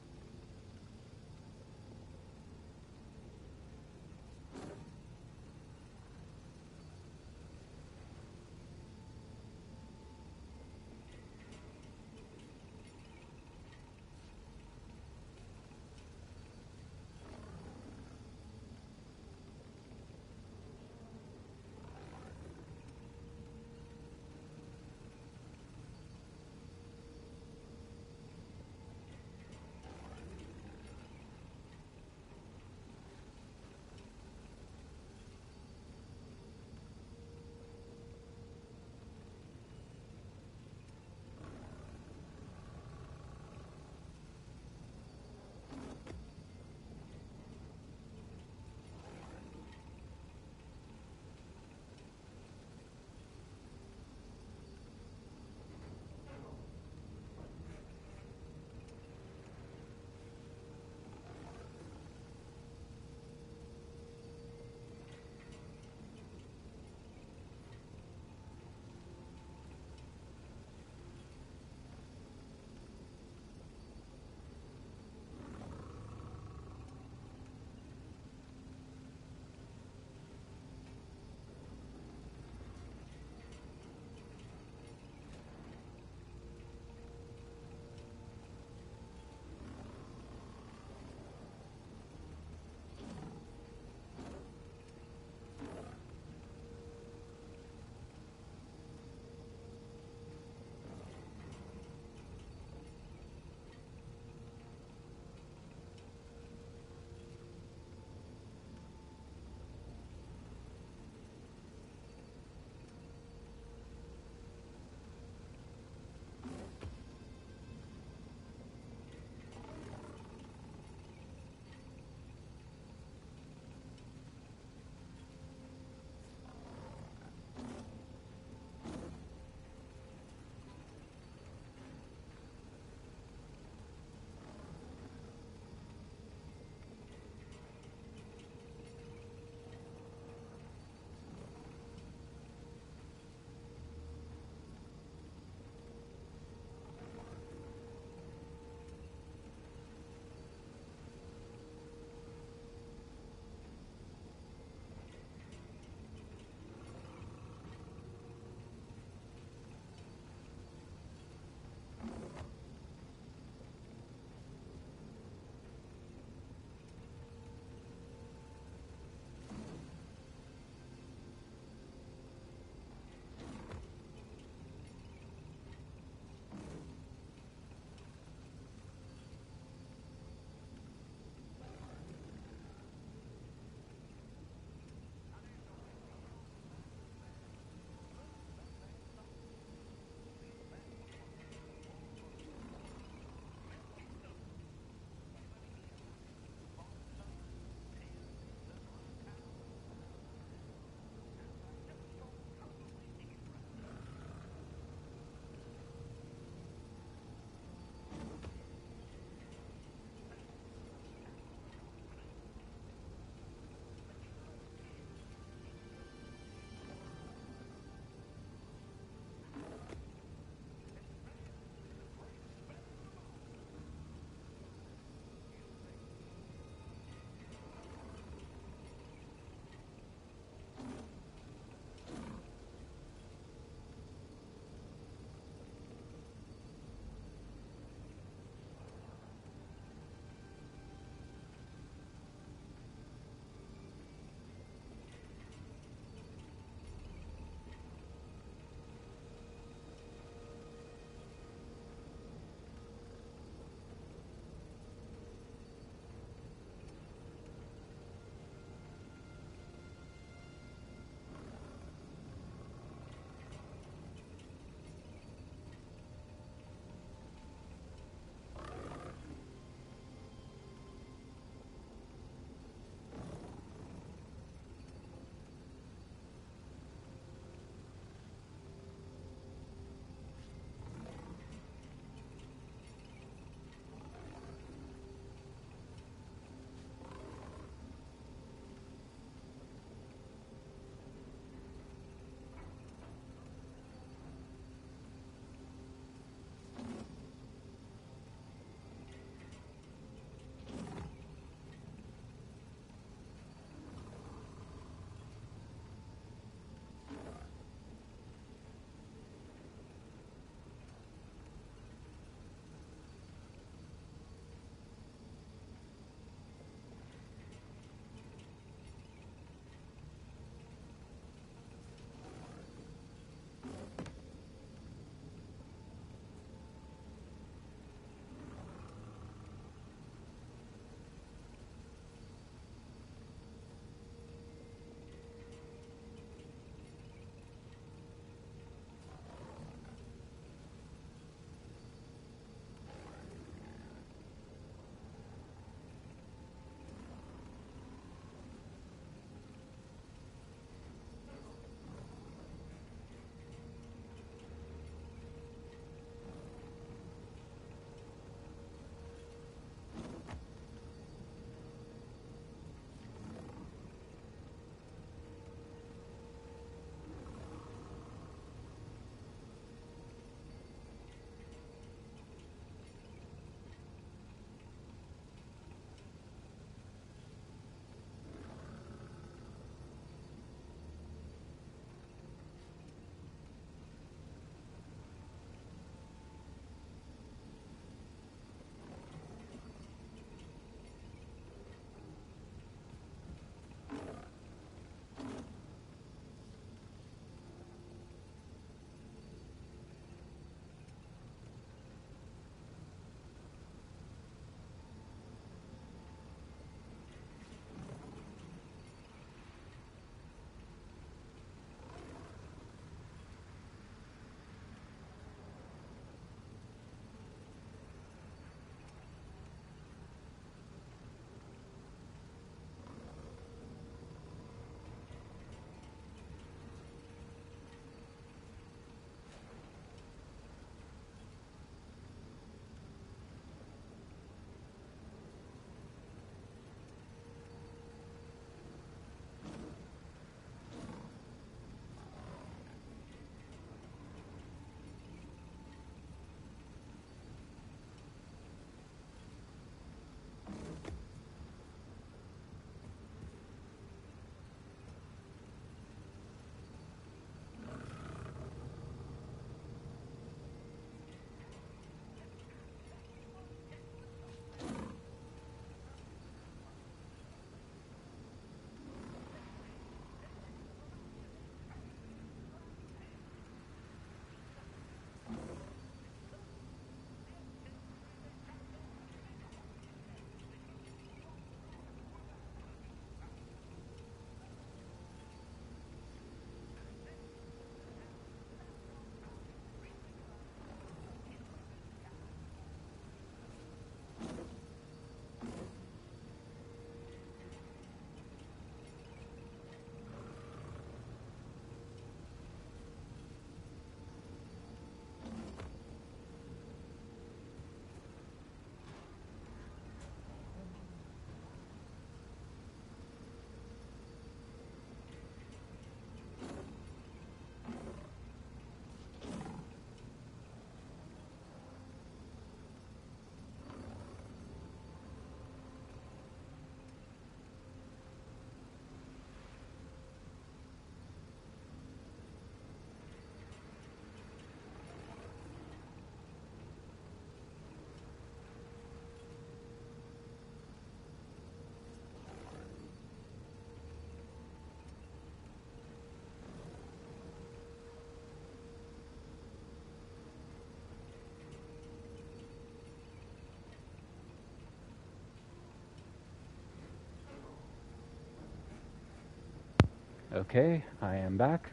Okay, I am back.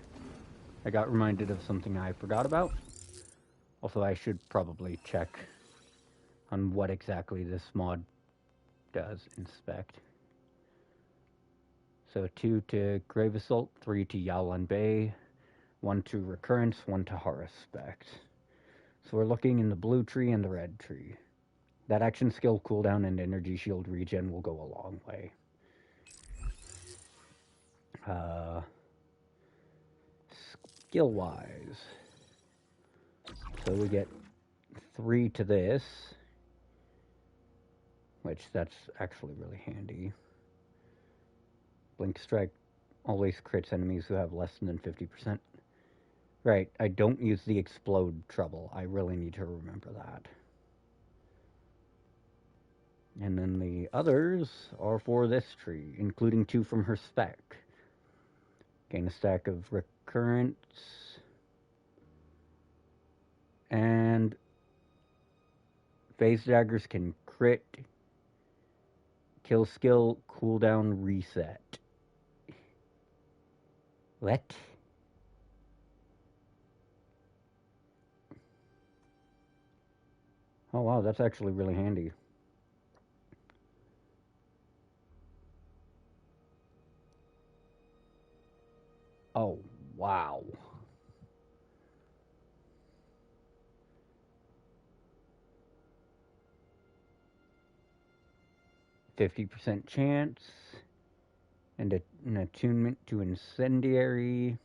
I got reminded of something I forgot about. Also, I should probably check on what exactly this mod does. Inspect. So 2 to Grave Assault, 3 to Yalan Bay, 1 to Recurrence, 1 to Harrespect. So we're looking in the blue tree and the red tree. That action skill cooldown and energy shield regen will go a long way. Skill-wise, so we get 3 to this, which that's actually really handy. Blink Strike always crits enemies who have less than 50%. Right, I don't use the Explode Trouble. I really need to remember that. And then the others are for this tree, including 2 from her spec. Gain a stack of Recurrence. And Phase Daggers can crit, kill skill, cooldown, reset. What? Oh wow, that's actually really handy. Oh, wow. %50 chance, and an attunement to Incendiary.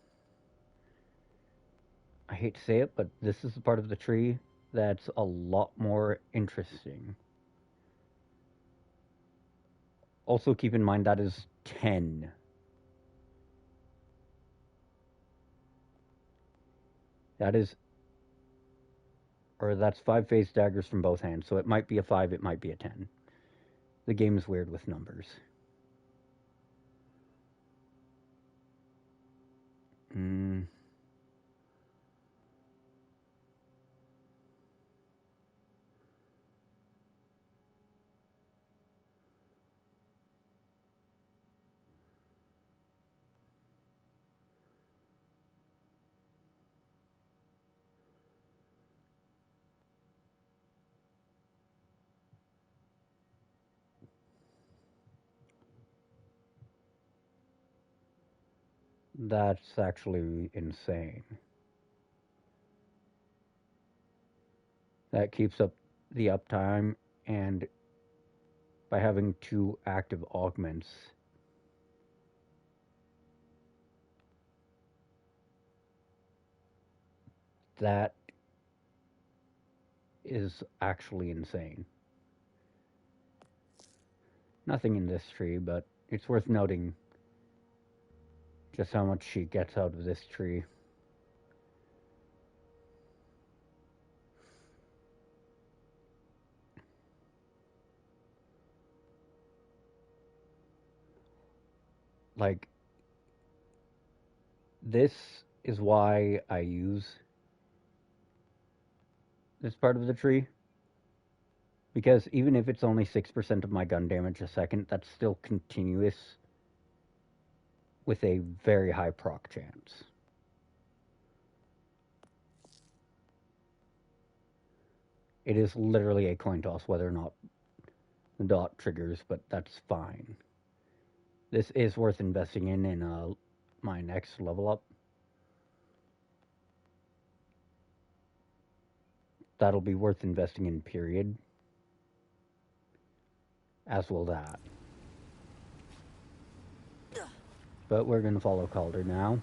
I hate to say it, but this is the part of the tree that's a lot more interesting. Also keep in mind that is 10. That is, or that's 5 Phase Daggers from both hands, so it might be a 5, it might be a 10. The game is weird with numbers. That's actually insane. That keeps up the uptime, and by having 2 active augments, that is actually insane. Nothing in this tree, but it's worth noting just how much she gets out of this tree. Like, this is why I use this part of the tree. Because even if it's only 6% of my gun damage a second, that's still continuous with a very high proc chance. It is literally a coin toss whether or not the dot triggers, but that's fine. This is worth investing in my next level up. That'll be worth investing in, period. As will that. But we're going to follow Calder now,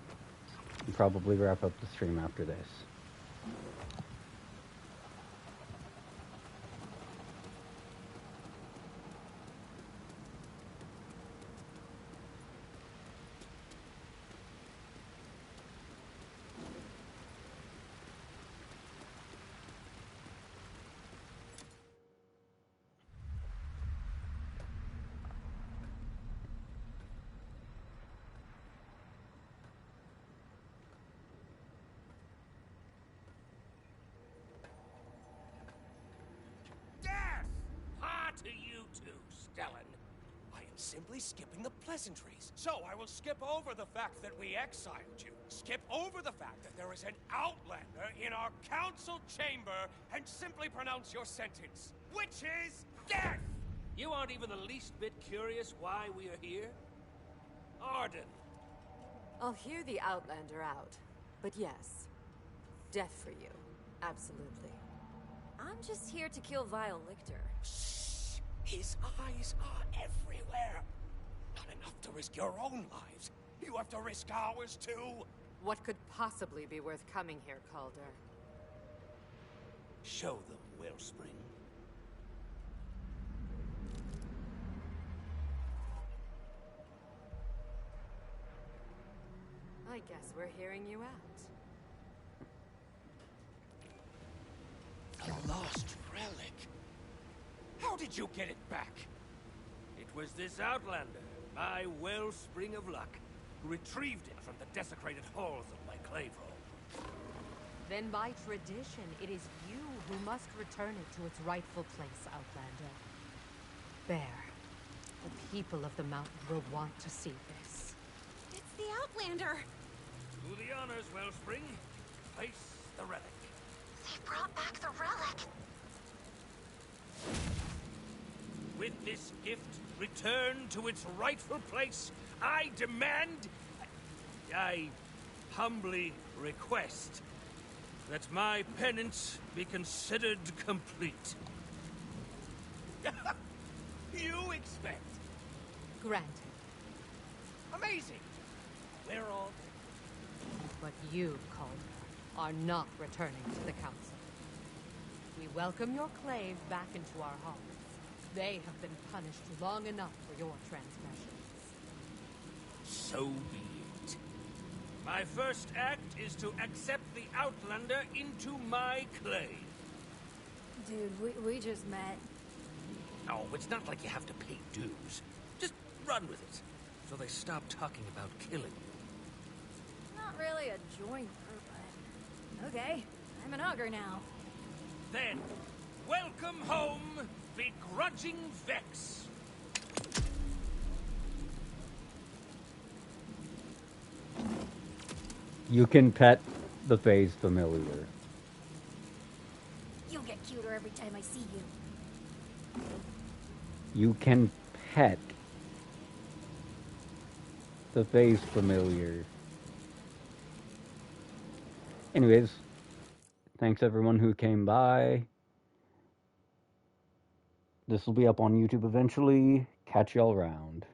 and probably wrap up the stream after this. simply skipping the pleasantries. So I will skip over the fact that we exiled you. Skip over the fact that there is an outlander in our council chamber and simply pronounce your sentence, which is death! You aren't even the least bit curious why we are here? Arden. I'll hear the Outlander out. But yes, death for you. Absolutely. I'm just here to kill Vile Lictor. Shh! His eyes are everywhere. Not enough to risk your own lives. You have to risk ours too. What could possibly be worth coming here, Calder? Show them, Wellspring. I guess we're hearing you out. The lost relic. How did you get it back? It was this outlander, my Wellspring of Luck, who retrieved it from the desecrated halls of my clave home. Then by tradition, it is you who must return it to its rightful place, Outlander. There. The people of the mountain will want to see this. It's the Outlander! Do the honors, Wellspring. Place the relic. They brought back the relic! With this gift returned to its rightful place, I demand... I humbly request that my penance be considered complete. You expect? Granted. Amazing. We're all... But you, Calder, are not returning to the Council. We welcome your clave back into our halls. They have been punished long enough for your transgressions. So be it. My first act is to accept the Outlander into my clave. Dude, we just met. Oh, it's not like you have to pay dues. Just run with it, so they stop talking about killing you. Not really a joiner, but... Okay, I'm an Auger now. Then, welcome home, begrudging Vex. You can pet the phase familiar. You'll get cuter every time I see you. You can pet the phase familiar. Anyways, thanks everyone who came by. This will be up on YouTube eventually. Catch y'all around.